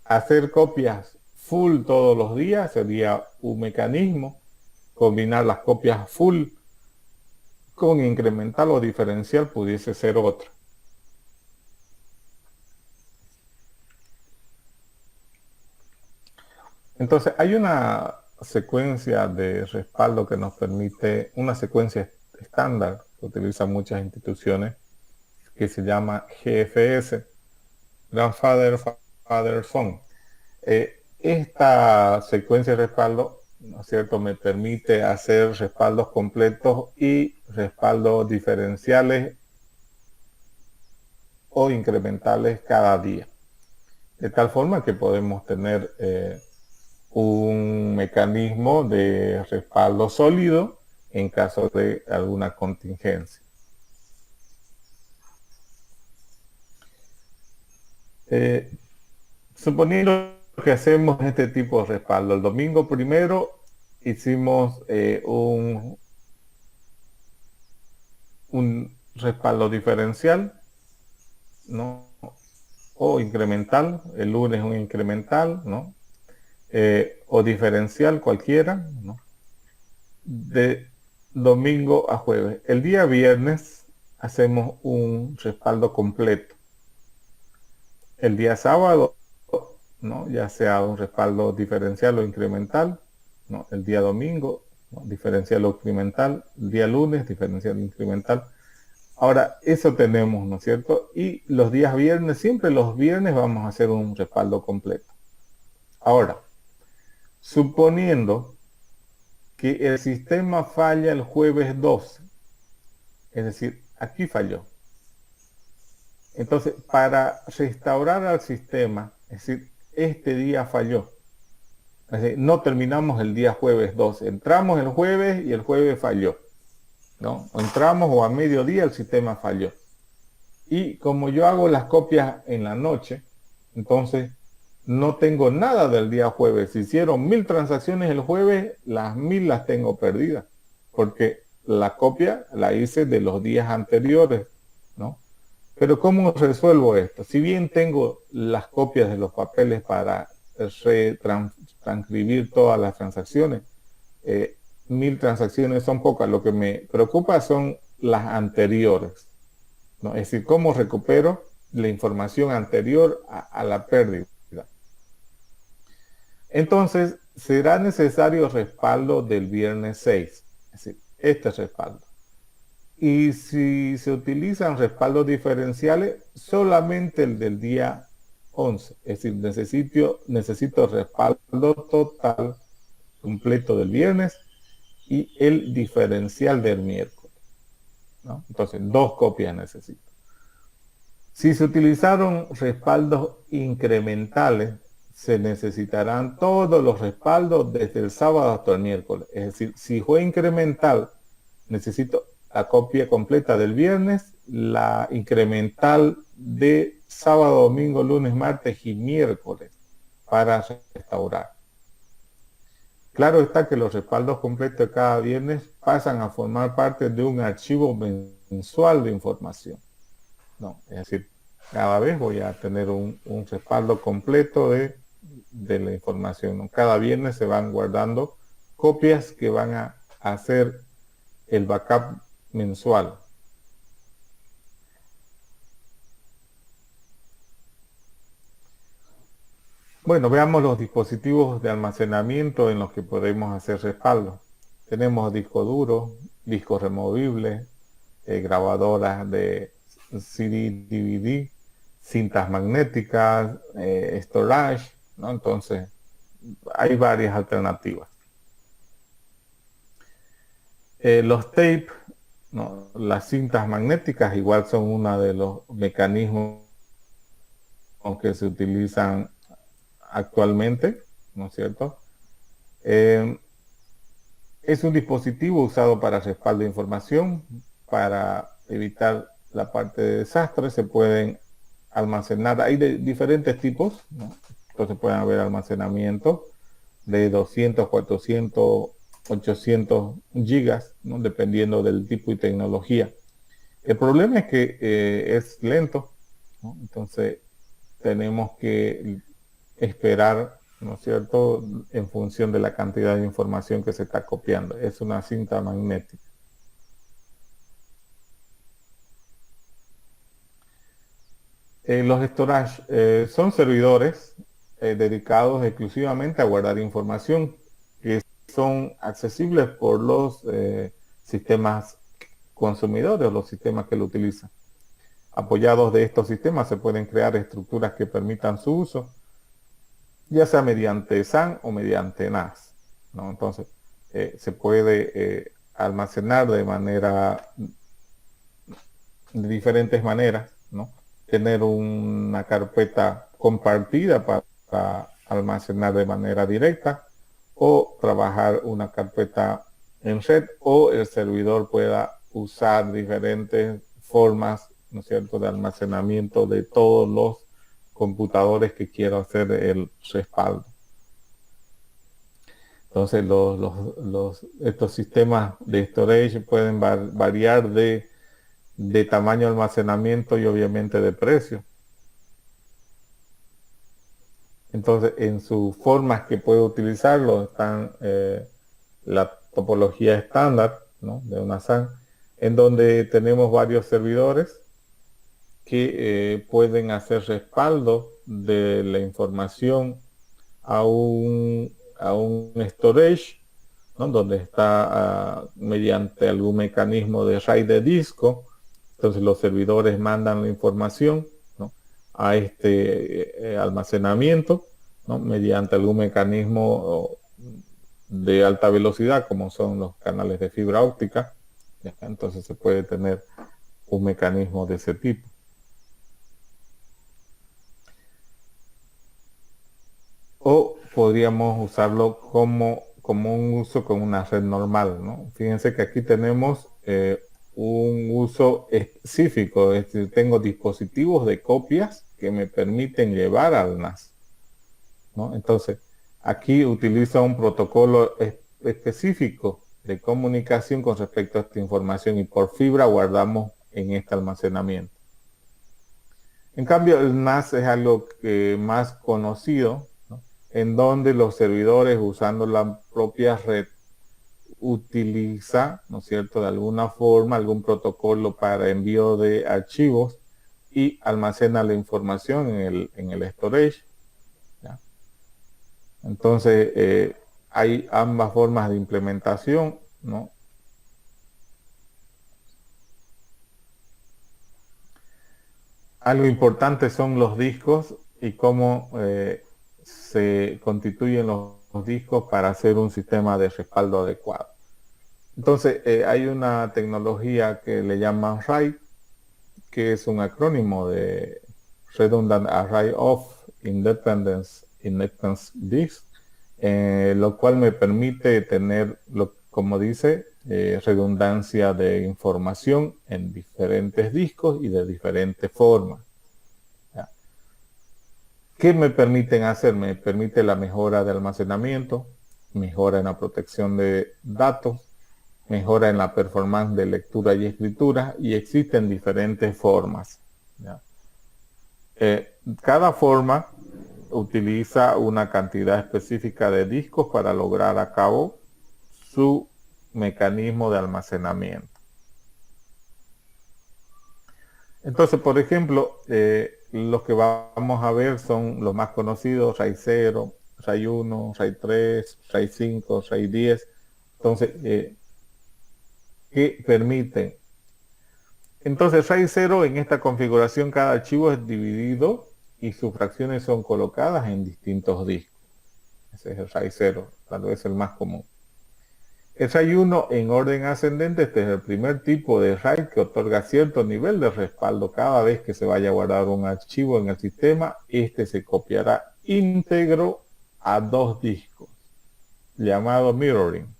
hacer copias full todos los días sería un mecanismo. Combinar las copias full con incremental o diferencial pudiese ser otro. Entonces, hay una secuencia de respaldo que nos permite, una secuencia estándar que utilizan muchas instituciones, que se llama GFS, Grandfather, Father, Son. Esta secuencia de respaldo, ¿no es cierto?, me permite hacer respaldos completos y respaldos diferenciales o incrementales cada día. De tal forma que podemos tener un mecanismo de respaldo sólido en caso de alguna contingencia. Suponiendo que hacemos este tipo de respaldo, el domingo primero hicimos un respaldo diferencial, ¿no? O incremental, el lunes un incremental, ¿no? O diferencial cualquiera, ¿no? De domingo a jueves. El día viernes hacemos un respaldo completo. El día sábado, ¿no?, ya sea un respaldo diferencial o incremental, ¿no? El día domingo, ¿no?, diferencial o incremental. El día lunes, diferencial o incremental. Ahora, eso tenemos, ¿no es cierto? Y los días viernes, siempre los viernes vamos a hacer un respaldo completo. Ahora, suponiendo que el sistema falla el jueves 12, es decir, aquí falló. Entonces, para restaurar al sistema, es decir, este día falló. Es decir, no terminamos el día jueves 12, entramos el jueves y el jueves falló, ¿no? O entramos o a mediodía el sistema falló. Y como yo hago las copias en la noche, entonces no tengo nada del día jueves. Si hicieron 1000 transacciones el jueves, las 1000 las tengo perdidas, porque la copia la hice de los días anteriores, ¿no? Pero ¿cómo resuelvo esto? Si bien tengo las copias de los papeles para transcribir todas las transacciones, 1000 transacciones son pocas. Lo que me preocupa son las anteriores, ¿no? Es decir, cómo recupero la información anterior a la pérdida. Entonces, será necesario respaldo del viernes 6, es decir, este respaldo. Y si se utilizan respaldos diferenciales, solamente el del día 11, es decir, necesito respaldo total completo del viernes y el diferencial del miércoles, ¿no? Entonces, 2 copias necesito. Si se utilizaron respaldos incrementales, se necesitarán todos los respaldos desde el sábado hasta el miércoles. Es decir, si fue incremental, necesito la copia completa del viernes, la incremental de sábado, domingo, lunes, martes y miércoles para restaurar. Claro está que los respaldos completos de cada viernes pasan a formar parte de un archivo mensual de información, ¿no? Es decir, cada vez voy a tener un respaldo completo de de la información, ¿no? Cada viernes se van guardando copias que van a hacer el backup mensual. Bueno, veamos los dispositivos de almacenamiento en los que podemos hacer respaldo. Tenemos disco duro, discos removibles, grabadoras de CD, DVD, cintas magnéticas, storage, ¿no? Entonces, hay varias alternativas. Los tape, ¿no? Las cintas magnéticas igual son uno de los mecanismos que se utilizan actualmente, ¿no es cierto? Es un dispositivo usado para respaldo de información, para evitar la parte de desastre. Se pueden almacenar, hay de diferentes tipos, ¿no? Entonces pueden haber almacenamiento de 200, 400, 800 gigas, ¿no? Dependiendo del tipo y tecnología. El problema es que es lento, ¿no? Entonces tenemos que esperar, ¿no es cierto?, en función de la cantidad de información que se está copiando. Es una cinta magnética. Los storage son servidores dedicados exclusivamente a guardar información que son accesibles por los sistemas consumidores o los sistemas que lo utilizan. Apoyados de estos sistemas se pueden crear estructuras que permitan su uso, ya sea mediante SAN o mediante NAS, ¿no? Entonces, se puede almacenar de diferentes maneras, ¿no? Tener una carpeta compartida para almacenar de manera directa, o trabajar una carpeta en red, o el servidor pueda usar diferentes formas, ¿no es cierto?, de almacenamiento de todos los computadores que quiero hacer el respaldo. Entonces estos sistemas de storage pueden variar de tamaño de almacenamiento y obviamente de precio. Entonces, en sus formas que puedo utilizarlo están la topología estándar, ¿no?, de una SAN, en donde tenemos varios servidores que pueden hacer respaldo de la información a un storage, ¿no?, donde está mediante algún mecanismo de RAID de disco. Entonces los servidores mandan la información, ¿no?, a este almacenamiento, ¿no?, mediante algún mecanismo de alta velocidad, como son los canales de fibra óptica. ¿Ya? Entonces se puede tener un mecanismo de ese tipo. O podríamos usarlo como un uso con una red normal, ¿no? Fíjense que aquí tenemos un uso específico, es decir, tengo dispositivos de copias que me permiten llevar al NAS, ¿no? Entonces, aquí utiliza un protocolo específico de comunicación con respecto a esta información, y por fibra guardamos en este almacenamiento. En cambio, el NAS es algo que más conocido, ¿no?, en donde los servidores, usando la propia red, utiliza, ¿no es cierto?, de alguna forma algún protocolo para envío de archivos y almacena la información en el storage, ¿ya? Entonces, hay ambas formas de implementación, ¿no? Algo importante son los discos y cómo se constituyen los discos para hacer un sistema de respaldo adecuado. Entonces, hay una tecnología que le llaman RAID, que es un acrónimo de Redundant Array of Independence Disk, lo cual me permite tener, como dice, redundancia de información en diferentes discos y de diferentes formas. ¿Ya? ¿Qué me permiten hacer? Me permite la mejora de almacenamiento, mejora en la protección de datos, mejora en la performance de lectura y escritura, y existen diferentes formas, ¿ya? Cada forma utiliza una cantidad específica de discos para lograr a cabo su mecanismo de almacenamiento. Entonces, por ejemplo, los que vamos a ver son los más conocidos: RAID 0, RAID 1, RAID 3, RAID 5, RAID 10. Entonces, ¿qué permiten? Entonces, RAID 0, en esta configuración cada archivo es dividido y sus fracciones son colocadas en distintos discos. Ese es el RAID 0, tal vez el más común. El RAID 1 en orden ascendente, este es el primer tipo de RAID que otorga cierto nivel de respaldo. Cada vez que se vaya a guardar un archivo en el sistema, este se copiará íntegro a dos discos, llamado mirroring.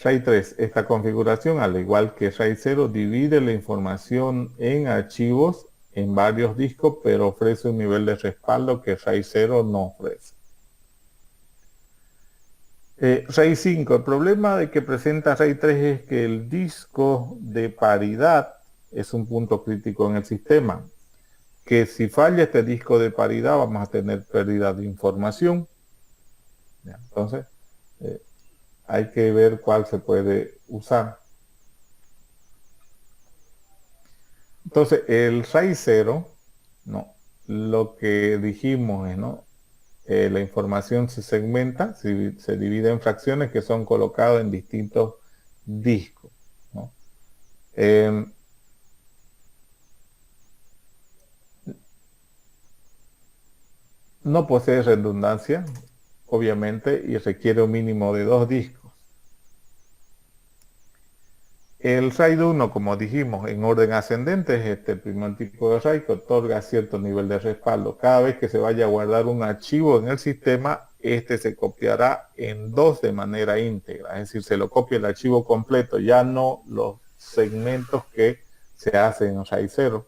RAID 3, esta configuración, al igual que RAID 0, divide la información en archivos en varios discos, pero ofrece un nivel de respaldo que RAID 0 no ofrece. RAID 5, el problema de que presenta RAID 3 es que el disco de paridad es un punto crítico en el sistema, que si falla este disco de paridad vamos a tener pérdida de información. Entonces, hay que ver cuál se puede usar. Entonces, el RAID 0, ¿no? Lo que dijimos es, ¿no? La información se segmenta, se divide en fracciones que son colocadas en distintos discos, ¿no? No posee redundancia, obviamente, y requiere un mínimo de 2 discos. El RAID 1, como dijimos, en orden ascendente, es el primer tipo de RAID que otorga cierto nivel de respaldo. Cada vez que se vaya a guardar un archivo en el sistema, este se copiará en dos de manera íntegra. Es decir, se lo copia el archivo completo, ya no los segmentos que se hacen en RAID 0.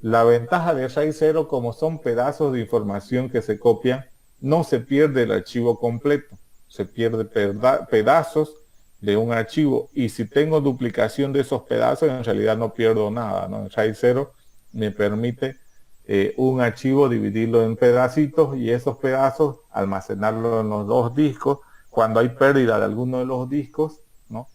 La ventaja de RAID 0, como son pedazos de información que se copian, no se pierde el archivo completo, se pierde pedazos de un archivo, y si tengo duplicación de esos pedazos, en realidad no pierdo nada, ¿no? El RAID 0 me permite un archivo dividirlo en pedacitos y esos pedazos almacenarlo en los dos discos. Cuando hay pérdida de alguno de los discos, ¿no?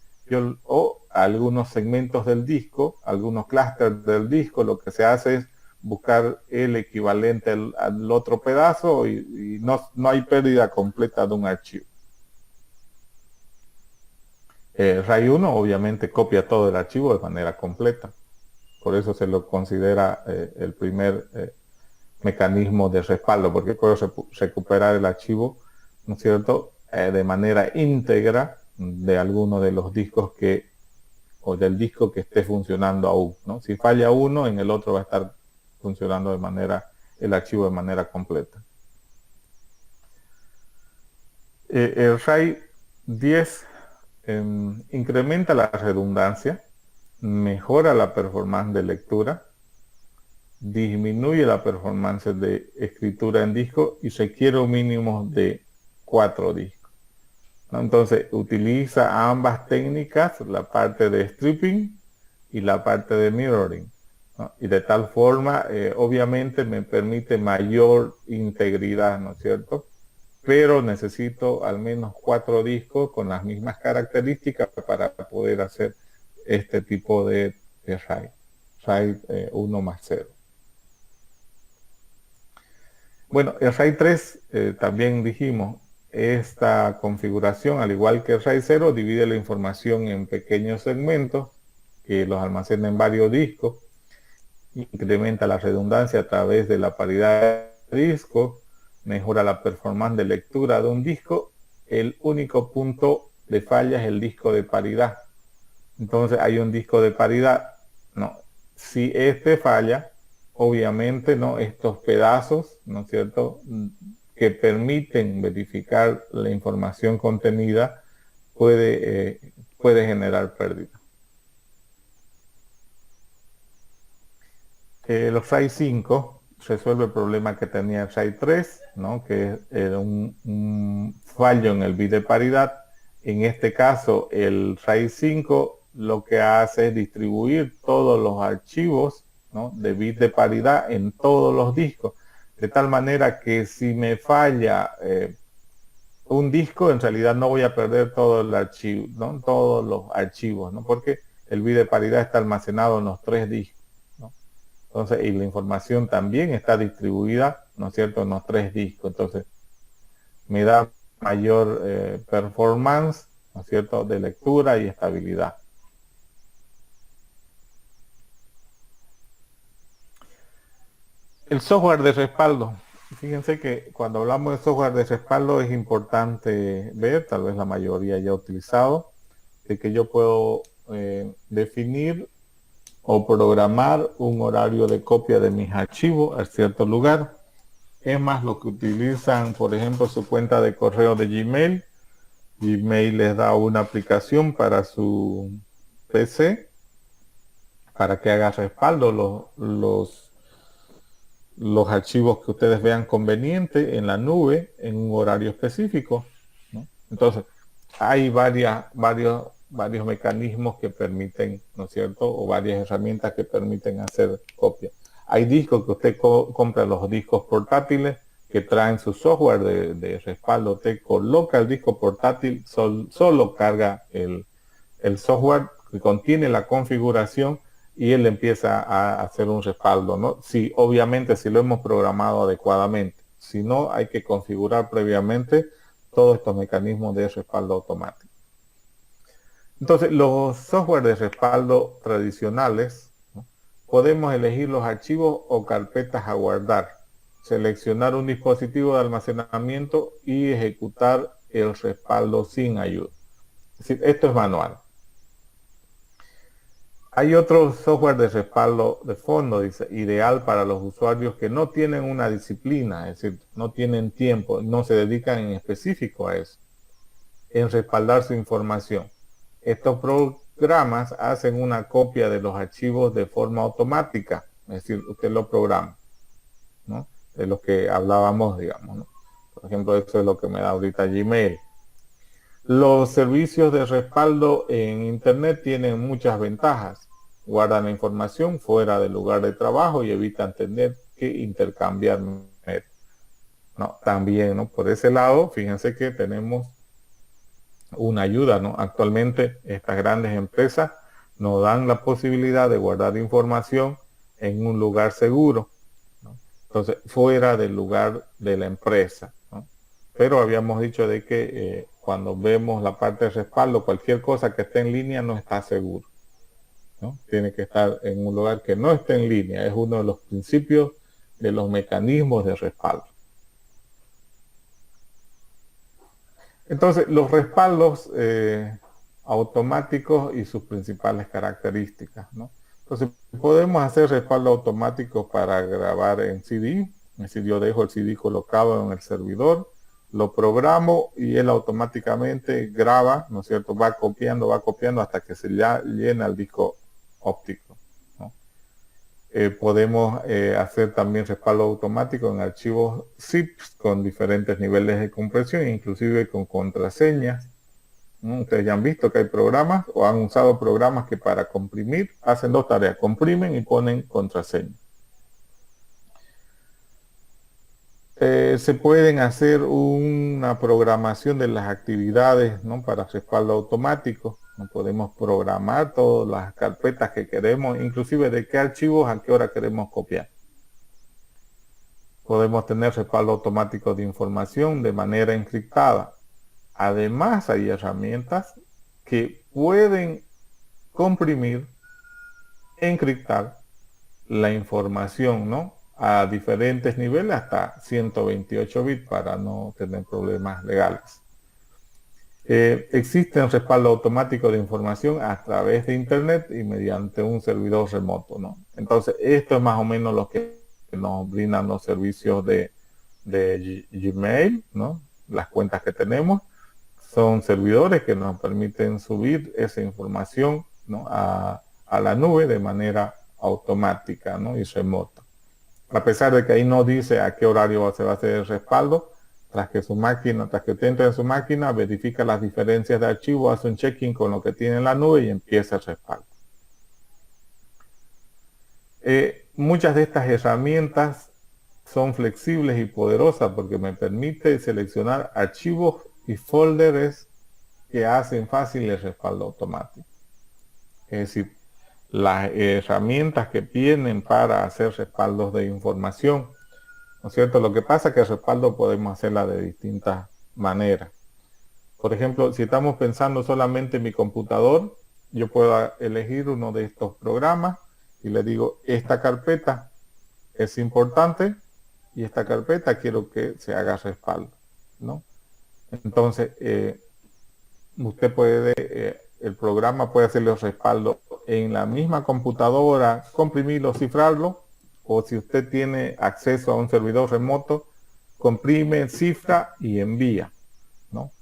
O algunos segmentos del disco, algunos clústeres del disco, lo que se hace es buscar el equivalente al otro pedazo y no hay pérdida completa de un archivo. RAID 1 obviamente copia todo el archivo de manera completa, por eso se lo considera el primer mecanismo de respaldo, porque puedo recuperar el archivo, ¿no es cierto?, de manera íntegra de alguno de los discos o del disco que esté funcionando aún, ¿no? Si falla uno, en el otro va a estar funcionando el archivo de manera completa. El RAID 10 incrementa la redundancia, mejora la performance de lectura, disminuye la performance de escritura en disco y requiere un mínimo de 4 discos, ¿no? Entonces utiliza ambas técnicas, la parte de stripping y la parte de mirroring, ¿no? Y de tal forma, obviamente me permite mayor integridad, ¿no es cierto? Pero necesito al menos 4 discos con las mismas características para poder hacer este tipo de RAID, RAID 1 más 0. Bueno, el RAID 3 también dijimos, esta configuración, al igual que el RAID 0, divide la información en pequeños segmentos que los almacena en varios discos, incrementa la redundancia a través de la paridad de discos, mejora la performance de lectura de un disco. El único punto de falla es el disco de paridad. Entonces hay un disco de paridad, ¿no? Si este falla, obviamente, ¿no?, estos pedazos, ¿no es cierto?, que permiten verificar la información contenida, puede generar pérdida. Los RAID 5 resuelve el problema que tenía el RAID 3, ¿no?, que era un fallo en el bit de paridad. En este caso, el RAID 5 lo que hace es distribuir todos los archivos, ¿no?, de bit de paridad en todos los discos, de tal manera que si me falla un disco, en realidad no voy a perder todo el archivo, ¿no? Todos los archivos, ¿no? Porque el bit de paridad está almacenado en los 3 discos, ¿no? Entonces, y la información también está distribuida, ¿no es cierto?, en los 3 discos. Entonces, me da mayor performance, ¿no es cierto?, de lectura y estabilidad. El software de respaldo. Fíjense que cuando hablamos de software de respaldo es importante ver, tal vez la mayoría ya ha utilizado, de que yo puedo definir o programar un horario de copia de mis archivos a cierto lugar. Es más, lo que utilizan, por ejemplo, su cuenta de correo de Gmail. Gmail les da una aplicación para su PC para que haga respaldo los archivos que ustedes vean conveniente en la nube en un horario específico, ¿no? Entonces, hay varios mecanismos que permiten, ¿no es cierto? O varias herramientas que permiten hacer copia. Hay discos que usted compra, los discos portátiles que traen su software de respaldo. Usted coloca el disco portátil, solo carga el software que contiene la configuración y él empieza a hacer un respaldo, ¿no? Sí, obviamente si lo hemos programado adecuadamente. Si no, hay que configurar previamente todos estos mecanismos de respaldo automático. Entonces, los software de respaldo tradicionales, ¿no? Podemos elegir los archivos o carpetas a guardar, seleccionar un dispositivo de almacenamiento y ejecutar el respaldo sin ayuda. Es decir, esto es manual. Hay otro software de respaldo de fondo, dice, ideal para los usuarios que no tienen una disciplina, es decir, no tienen tiempo, no se dedican en específico a eso, en respaldar su información. Estos programas hacen una copia de los archivos de forma automática, es decir, usted lo programa, ¿no? De lo que hablábamos, digamos, ¿no? Por ejemplo, eso es lo que me da ahorita Gmail. Los servicios de respaldo en Internet tienen muchas ventajas. Guardan la información fuera del lugar de trabajo y evitan tener que intercambiar. No, también, ¿no? Por ese lado, fíjense que tenemos una ayuda, ¿no? Actualmente estas grandes empresas nos dan la posibilidad de guardar información en un lugar seguro, ¿no? Entonces, fuera del lugar de la empresa, ¿no? Pero habíamos dicho de que cuando vemos la parte de respaldo, cualquier cosa que esté en línea no está seguro, ¿no? Tiene que estar en un lugar que no esté en línea. Es uno de los principios de los mecanismos de respaldo. Entonces, los respaldos automáticos y sus principales características, ¿no? Entonces, podemos hacer respaldo automático para grabar en CD. Es decir, yo dejo el CD colocado en el servidor, lo programo y él automáticamente graba, ¿no es cierto? Va copiando hasta que se ya llena el disco óptico, ¿no? Podemos hacer también respaldo automático en archivos zip con diferentes niveles de compresión, inclusive con contraseñas, ¿no? Ustedes ya han visto que hay programas o han usado programas que para comprimir hacen dos tareas, comprimen y ponen contraseña. Se pueden hacer una programación de las actividades, ¿no? Para respaldo automático. ¿No? Podemos programar todas las carpetas que queremos, inclusive de qué archivos a qué hora queremos copiar. Podemos tener respaldo automático de información de manera encriptada. Además, hay herramientas que pueden comprimir, encriptar la información, ¿no? A diferentes niveles hasta 128 bits para no tener problemas legales. Existe un respaldo automático de información a través de Internet y mediante un servidor remoto, ¿no? Entonces, esto es más o menos lo que nos brindan los servicios de Gmail, ¿no? Las cuentas que tenemos son servidores que nos permiten subir esa información, ¿no? a la nube de manera automática, ¿no? Y remota. A pesar de que ahí no dice a qué horario se va a hacer el respaldo, tras que usted entre en su máquina, verifica las diferencias de archivo, hace un check-in con lo que tiene en la nube y empieza el respaldo. Muchas de estas herramientas son flexibles y poderosas porque me permite seleccionar archivos y folders que hacen fácil el respaldo automático. Es decir, las herramientas que tienen para hacer respaldos de información, ¿no es cierto? Lo que pasa es que el respaldo podemos hacerla de distintas maneras. Por ejemplo, si estamos pensando solamente en mi computador, yo puedo elegir uno de estos programas y le digo, esta carpeta es importante y esta carpeta quiero que se haga respaldo, ¿no? Entonces, usted puede, el programa puede hacerle respaldo en la misma computadora, comprimirlo, cifrarlo, o si usted tiene acceso a un servidor remoto, comprime, cifra y envía, ¿no?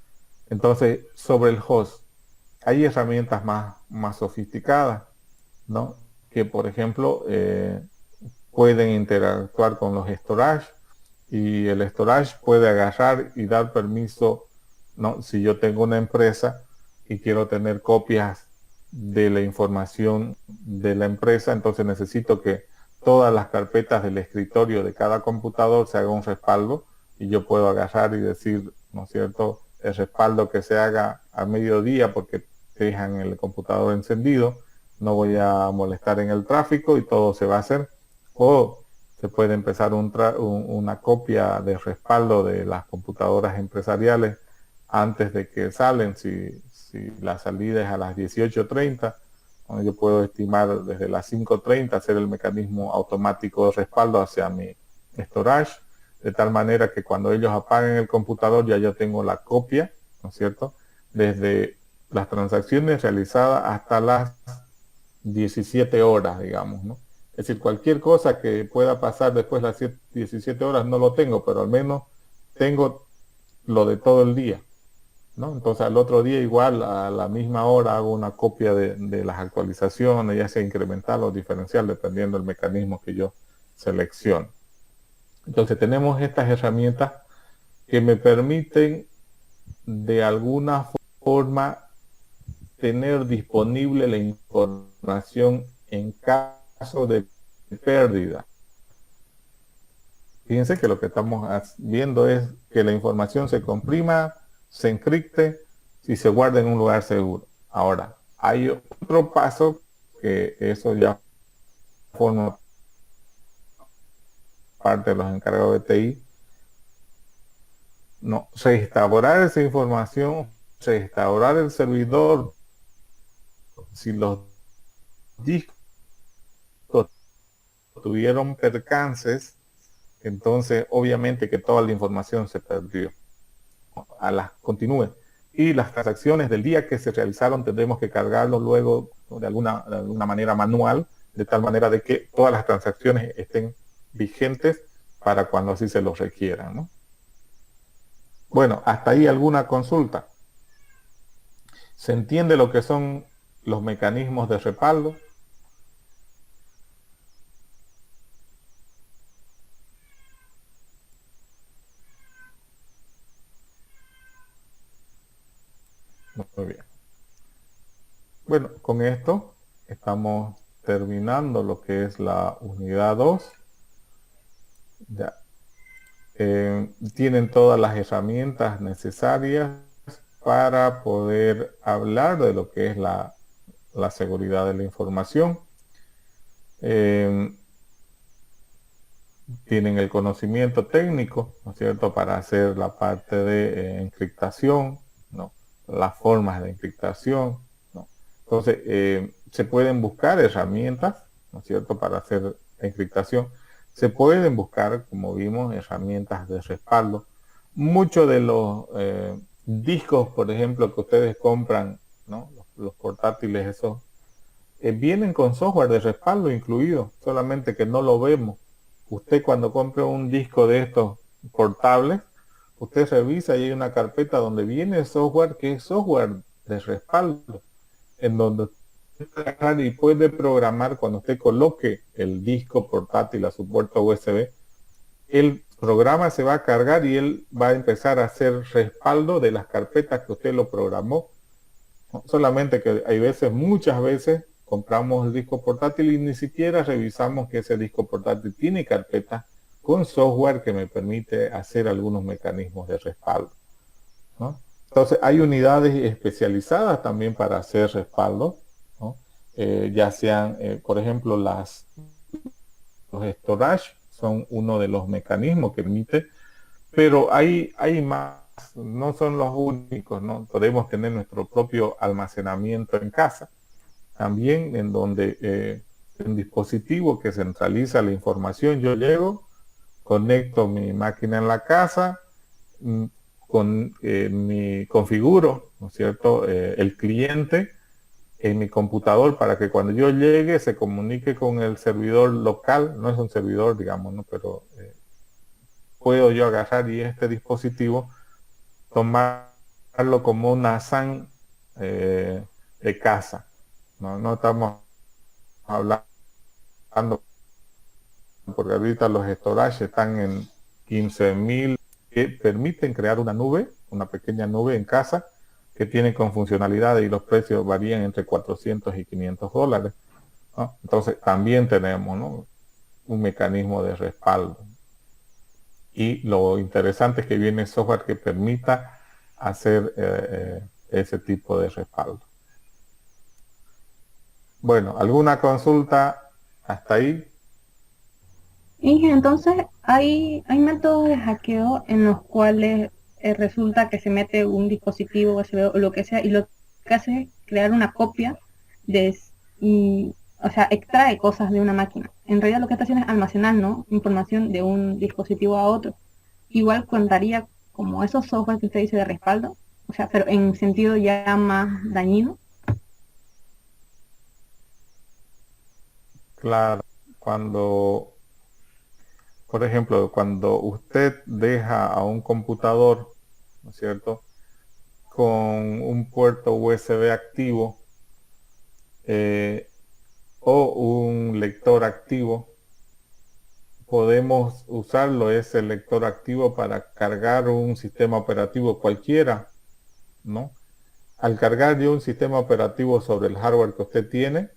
Entonces, sobre el host, hay herramientas más sofisticadas, ¿no? Que, por ejemplo, pueden interactuar con los storage y el storage puede agarrar y dar permiso, ¿no? Si yo tengo una empresa y quiero tener copias de la información de la empresa, entonces necesito que todas las carpetas del escritorio de cada computador se haga un respaldo y yo puedo agarrar y decir, ¿no es cierto?, el respaldo que se haga a mediodía porque dejan el computador encendido, no voy a molestar en el tráfico y todo se va a hacer. O se puede empezar una copia de respaldo de las computadoras empresariales antes de que salen, si la salida es a las 18:30, yo puedo estimar desde las 5:30 hacer el mecanismo automático de respaldo hacia mi storage, de tal manera que cuando ellos apaguen el computador ya yo tengo la copia, ¿no es cierto?, desde las transacciones realizadas hasta las 17 horas, digamos, ¿no? Es decir, cualquier cosa que pueda pasar después de las 17 horas no lo tengo, pero al menos tengo lo de todo el día, ¿no? Entonces al otro día igual a la misma hora hago una copia de las actualizaciones, ya sea incremental o diferencial, dependiendo del mecanismo que yo seleccione. Entonces tenemos estas herramientas que me permiten de alguna forma tener disponible la información en caso de pérdida. Fíjense que lo que estamos viendo es que la información se comprima, se encripte y se guarde en un lugar seguro. Ahora, hay otro paso que eso ya forma parte de los encargados de TI. No, restaurar esa información, restaurar el servidor, si los discos tuvieron percances, entonces obviamente que toda la información se perdió. Continúe. Y las transacciones del día que se realizaron tendremos que cargarlos luego de alguna manera manual, de tal manera de que todas las transacciones estén vigentes para cuando así se los requieran, ¿no? Bueno, hasta ahí alguna consulta. ¿Se entiende lo que son los mecanismos de respaldo? Muy bien. Bueno, con esto estamos terminando lo que es la unidad 2. Ya. Tienen todas las herramientas necesarias para poder hablar de lo que es la seguridad de la información. Tienen el conocimiento técnico, ¿no es cierto?, para hacer la parte de encriptación, ¿no?, las formas de encriptación, ¿no? Entonces, se pueden buscar herramientas, ¿no es cierto?, para hacer encriptación. Se pueden buscar, como vimos, herramientas de respaldo. Muchos de los discos, por ejemplo, que ustedes compran, ¿no?, los portátiles, esos, vienen con software de respaldo incluido, solamente que no lo vemos. Usted cuando compre un disco de estos portables, usted revisa y hay una carpeta donde viene el software que es software de respaldo, en donde y puede programar cuando usted coloque el disco portátil a su puerto USB, el programa se va a cargar y él va a empezar a hacer respaldo de las carpetas que usted lo programó. Solamente que hay veces, muchas veces, compramos el disco portátil y ni siquiera revisamos que ese disco portátil tiene carpetas con software que me permite hacer algunos mecanismos de respaldo, ¿no? Entonces hay unidades especializadas también para hacer respaldo, ¿no? Ya sean, por ejemplo, los storage son uno de los mecanismos que permite, pero hay más, no son los únicos, ¿no? Podemos tener nuestro propio almacenamiento en casa, también en donde un dispositivo que centraliza la información, yo llego, conecto mi máquina en la casa, mm, configuro, ¿no es cierto?, el cliente en mi computador para que cuando yo llegue se comunique con el servidor local, no es un servidor, digamos, ¿no? Pero puedo yo agarrar y este dispositivo tomarlo como una SAN de casa, ¿no? No estamos hablando, porque ahorita los storage están en 15.000, que permiten crear una nube, una pequeña nube en casa, que tiene con funcionalidades y los precios varían entre 400 y 500 dólares, ¿no? Entonces también tenemos, ¿no?, un mecanismo de respaldo. Y lo interesante es que viene software que permita hacer ese tipo de respaldo. Bueno, ¿alguna consulta hasta ahí? Inge, entonces hay métodos de hackeo en los cuales resulta que se mete un dispositivo USB o lo que sea y lo que hace es crear una copia de, o sea, extrae cosas de una máquina. En realidad lo que está haciendo es almacenar, ¿no?, información de un dispositivo a otro. Igual contaría como esos software que usted dice de respaldo, o sea, pero en sentido ya más dañino. Claro, cuando, por ejemplo, cuando usted deja a un computador, ¿no es cierto?, con un puerto USB activo eh, o un lector activo, podemos usarlo, ese lector activo, para cargar un sistema operativo cualquiera, ¿no? Al cargar yo un sistema operativo sobre el hardware que usted tiene,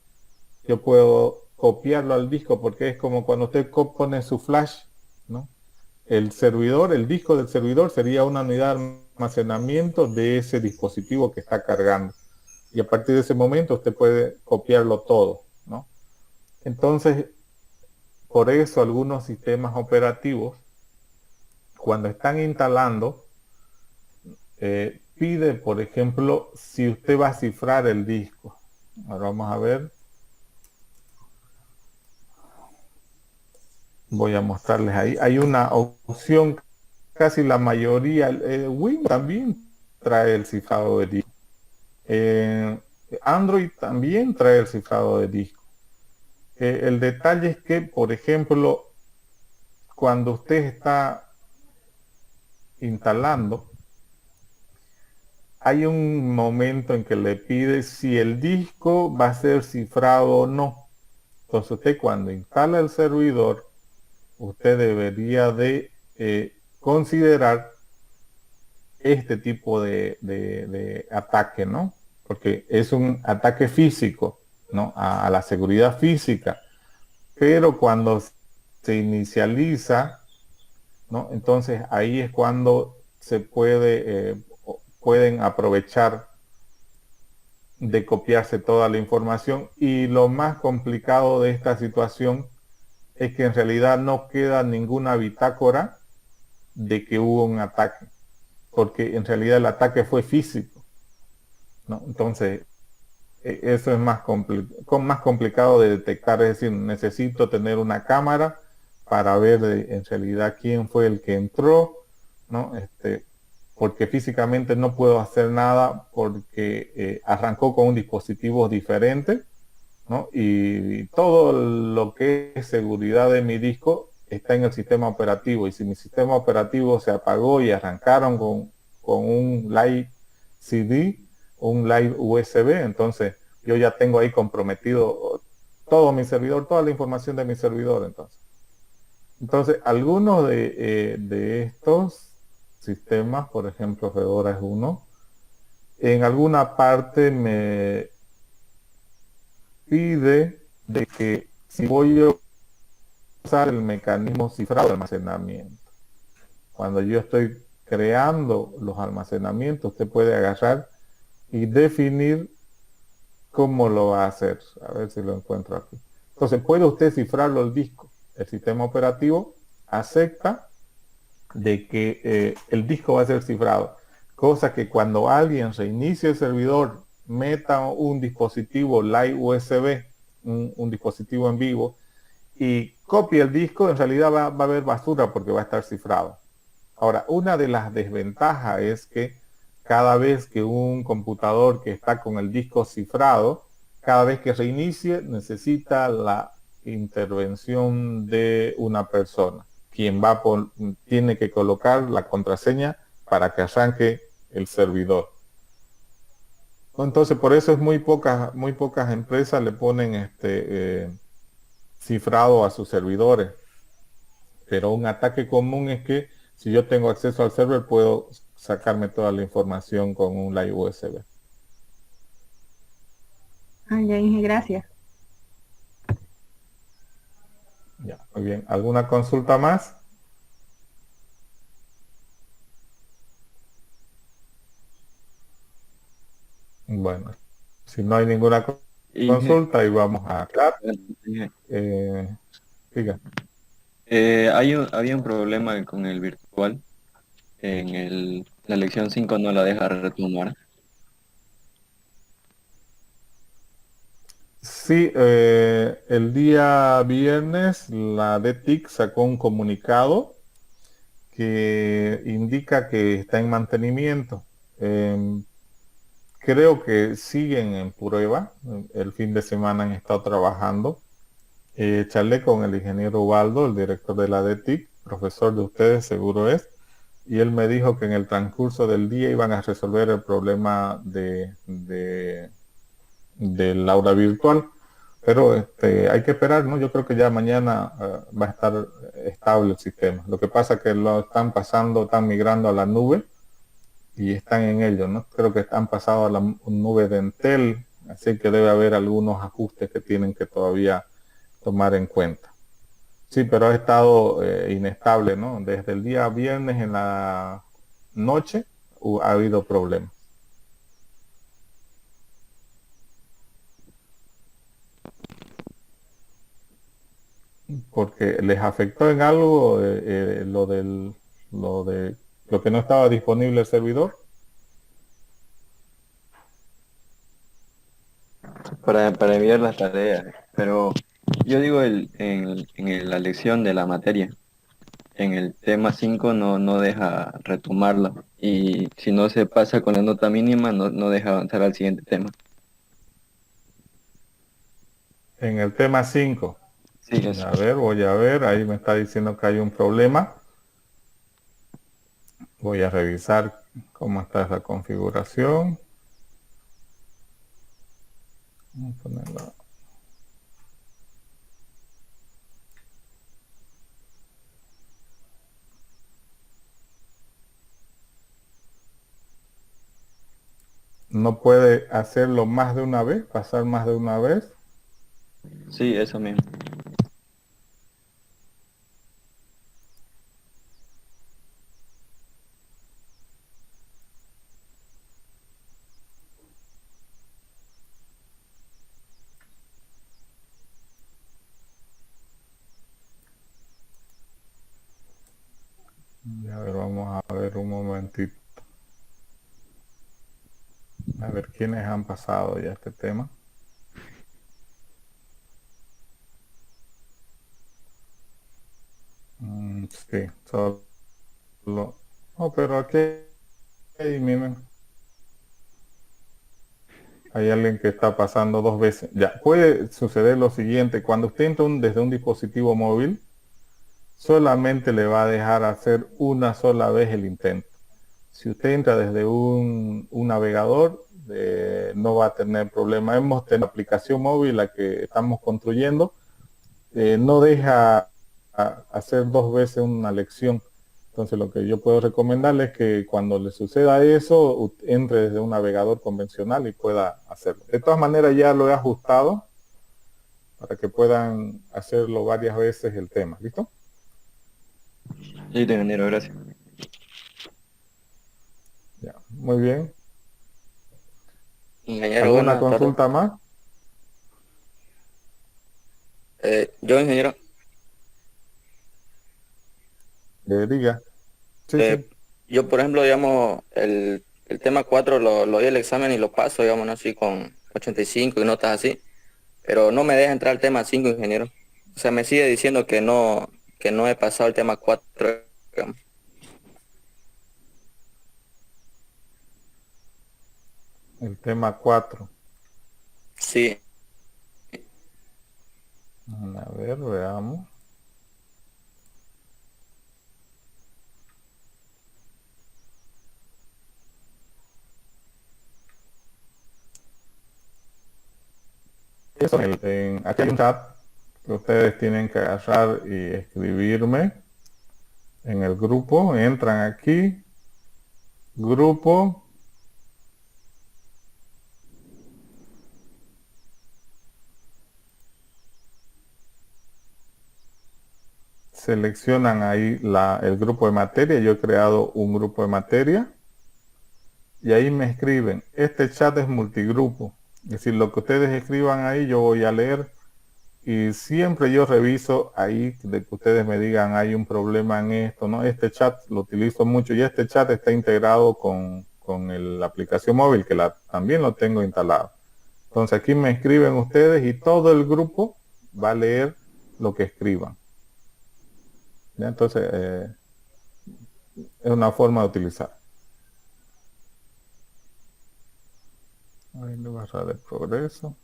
yo puedo copiarlo al disco, porque es como cuando usted pone su flash, ¿no? El servidor, el disco del servidor sería una unidad de almacenamiento de ese dispositivo que está cargando. Y a partir de ese momento usted puede copiarlo todo, ¿no? Entonces, por eso algunos sistemas operativos, cuando están instalando, pide, por ejemplo, si usted va a cifrar el disco. Ahora vamos a ver. Voy a mostrarles ahí. Hay una opción, casi la mayoría, Windows también trae el cifrado de disco. Eh, Android también trae el cifrado de disco. El detalle es que, por ejemplo, cuando usted está instalando, hay un momento en que le pide si el disco va a ser cifrado o no. Entonces usted, cuando instala el servidor, usted debería de considerar este tipo de ataque, ¿no? Porque es un ataque físico, ¿no?, a la seguridad física. Pero cuando se inicializa, ¿no?, entonces ahí es cuando se pueden aprovechar de copiarse toda la información. Y lo más complicado de esta situación es que en realidad no queda ninguna bitácora de que hubo un ataque, porque en realidad el ataque fue físico, ¿no? Entonces, eso es más complicado de detectar. Es decir, necesito tener una cámara para ver en realidad quién fue el que entró, ¿no? Porque físicamente no puedo hacer nada, porque arrancó con un dispositivo diferente, ¿no? Y todo lo que es seguridad de mi disco está en el sistema operativo. Y si mi sistema operativo se apagó y arrancaron con un live CD, un live USB, entonces yo ya tengo ahí comprometido todo mi servidor, toda la información de mi servidor. Entonces algunos de estos sistemas, por ejemplo, Fedora es uno, en alguna parte me pide de que si voy usar el mecanismo cifrado de almacenamiento. Cuando yo estoy creando los almacenamientos, usted puede agarrar y definir cómo lo va a hacer. A ver si lo encuentro aquí. Entonces, puede usted cifrarlo el disco. El sistema operativo acepta de que el disco va a ser cifrado. Cosa que cuando alguien reinicie el servidor, meta un dispositivo live USB, un dispositivo en vivo, y copie el disco, en realidad va a haber basura porque va a estar cifrado. Ahora, una de las desventajas es que cada vez que un computador que está con el disco cifrado, cada vez que reinicie, necesita la intervención de una persona, quien tiene que colocar la contraseña para que arranque el servidor. Entonces, por eso es muy pocas empresas le ponen cifrado a sus servidores. Pero un ataque común es que si yo tengo acceso al server, puedo sacarme toda la información con un live USB. Ah, ya dije, gracias. Ya, muy bien. ¿Alguna consulta más? Bueno, si no hay ninguna Inge, consulta, y vamos a aclarar. Inge, Diga. había un problema con el virtual. La lección 5 no la deja retomar. Sí, el día viernes la DTIC sacó un comunicado que indica que está en mantenimiento. Creo que siguen en prueba. El fin de semana han estado trabajando. Charlé con el ingeniero Ubaldo, el director de la DTIC, profesor de ustedes seguro es, y él me dijo que en el transcurso del día iban a resolver el problema del aula virtual. Pero hay que esperar, ¿no? Yo creo que ya mañana va a estar estable el sistema. Lo que pasa es que lo están pasando, están migrando a la nube y están en ello, ¿no? Creo que están pasados a la nube de Entel, así que debe haber algunos ajustes que tienen que todavía tomar en cuenta. Sí, pero ha estado inestable, ¿no? Desde el día viernes en la noche ha habido problemas. Porque les afectó en algo lo que no estaba disponible el servidor. Para enviar las tareas. Pero yo digo la lección de la materia. En el tema 5 no deja retomarla. Y si no se pasa con la nota mínima, no deja avanzar al siguiente tema. En el tema 5, Sí, eso. voy a ver, ahí me está diciendo que hay un problema. Voy a revisar cómo está esa configuración. Vamos a ponerla. No puede hacerlo más de una vez, pasar más de una vez. Sí, eso mismo. A ver, vamos a ver un momentito. A ver quiénes han pasado ya este tema. Sí, solo. Oh, pero aquí miren, hay alguien que está pasando dos veces. Ya, puede suceder lo siguiente. Cuando usted entra desde un dispositivo móvil, solamente le va a dejar hacer una sola vez el intento. Si usted entra desde un navegador, no va a tener problema. Hemos tenido la aplicación móvil, la que estamos construyendo, no deja hacer dos veces una lección. Entonces lo que yo puedo recomendarle es que cuando le suceda eso, entre desde un navegador convencional y pueda hacerlo. De todas maneras ya lo he ajustado para que puedan hacerlo varias veces el tema. ¿Listo? Listo, ingeniero, gracias. Ya, muy bien. Ingeniero, ¿Alguna buenas tardes. consulta más? Yo, ingeniero, Diga. Sí, eh, sí. yo, por ejemplo, digamos, el tema 4 lo doy el examen y lo paso, digamos, ¿no? Así con 85 y notas así, pero no me deja entrar al tema 5, ingeniero. O sea, me sigue diciendo que no he pasado el tema 4, digamos. El tema 4. Sí, A ver, veamos. Eso, aquí hay un chat que ustedes tienen que agarrar y escribirme en el grupo. Entran aquí, grupo, seleccionan ahí el grupo de materia. Yo he creado un grupo de materia y ahí me escriben. Este chat es multigrupo. Es decir, lo que ustedes escriban ahí yo voy a leer y siempre yo reviso ahí de que ustedes me digan hay un problema en esto, ¿no? Este chat lo utilizo mucho y este chat está integrado con la aplicación móvil que también lo tengo instalado. Entonces aquí me escriben ustedes y todo el grupo va a leer lo que escriban. ¿Ya? Entonces es una forma de utilizar. Ahí le voy a dar el progreso.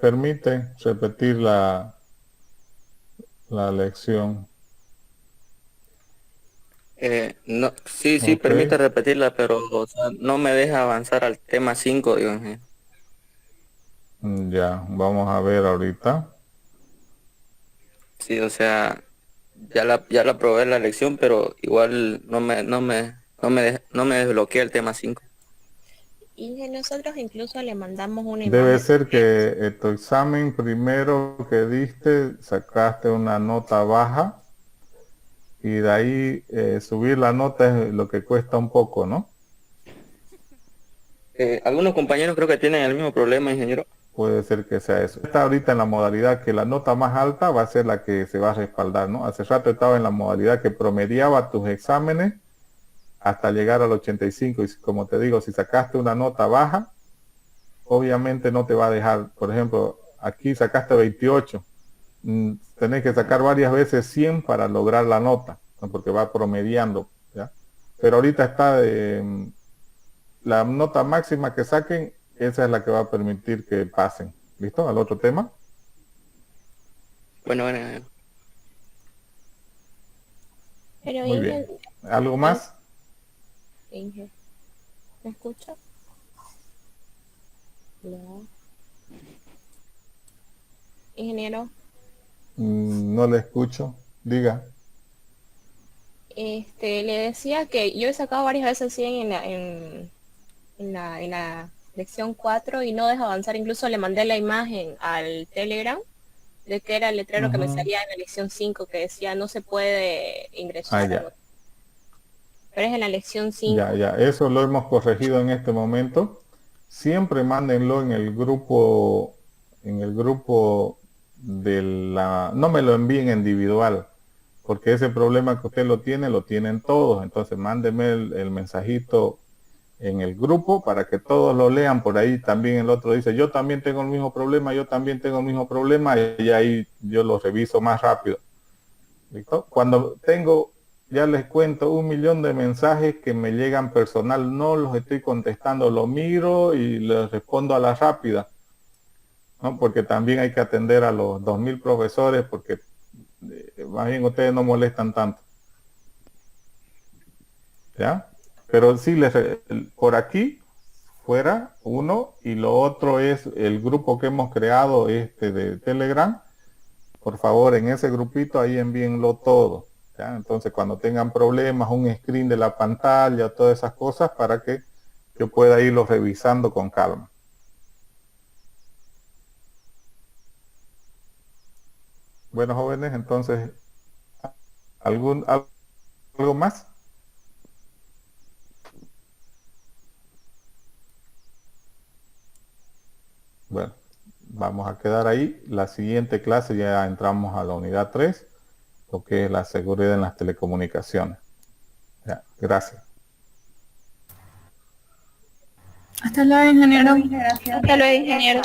Permite repetir la lección. no, sí, sí, Ok. permite repetirla, pero o sea, no me deja avanzar al tema 5, digo, ingeniero. Ya, vamos a ver ahorita. Sí, o sea, ya la probé la lección, pero igual no me desbloquea el tema 5. Y nosotros incluso le mandamos una Debe imagen. ser que tu examen primero que diste sacaste una nota baja y de ahí subir la nota es lo que cuesta un poco, ¿no? Algunos compañeros creo que tienen el mismo problema, ingeniero. Puede ser que sea eso. Está ahorita en la modalidad que la nota más alta va a ser la que se va a respaldar, ¿no? Hace rato estaba en la modalidad que promediaba tus exámenes hasta llegar al 85 y como te digo, si sacaste una nota baja, obviamente no te va a dejar, por ejemplo, aquí sacaste 28, tenés que sacar varias veces 100 para lograr la nota, ¿no? Porque va promediando, ¿ya? Pero ahorita está la nota máxima que saquen, esa es la que va a permitir que pasen. ¿Listo? Al otro tema. Bueno, Pero Muy bien. ¿Algo más? Inge, ¿me escucha? No. Ingeniero, No le escucho. Diga. le decía que yo he sacado varias veces 100 en la lección 4 y no deja avanzar. Incluso le mandé la imagen al Telegram de que era el letrero que me Ujú. salía en la lección 5 que decía no se puede Ah, ingresar. ya. Pero es en la lección Ya, 5. ya. Eso lo hemos corregido en este momento. Siempre mándenlo en el grupo de la... No me lo envíen individual, porque ese problema que usted lo tienen todos. Entonces mándeme el mensajito en el grupo para que todos lo lean. Por ahí también el otro dice, yo también tengo el mismo problema, yo también tengo el mismo problema, y ahí yo lo reviso más rápido. ¿Listo? Cuando tengo, ya les cuento, 1 millón de mensajes que me llegan personal, no los estoy contestando, lo miro y les respondo a la rápida, ¿no? Porque también hay que atender a los 2000 profesores, porque más bien ustedes no molestan tanto. ¿ya? Pero sí, por aquí fuera uno, y lo otro es el grupo que hemos creado de Telegram. Por favor, en ese grupito ahí envíenlo todo, ¿ya? Entonces, cuando tengan problemas, un screen de la pantalla, todas esas cosas, para que yo pueda irlo revisando con calma. Bueno, jóvenes, entonces, ¿algo más? Bueno, vamos a quedar ahí. La siguiente clase ya entramos a la unidad 3, lo que es la seguridad en las telecomunicaciones. Ya, gracias. Hasta luego, ingeniero. Gracias. Hasta luego, ingeniero.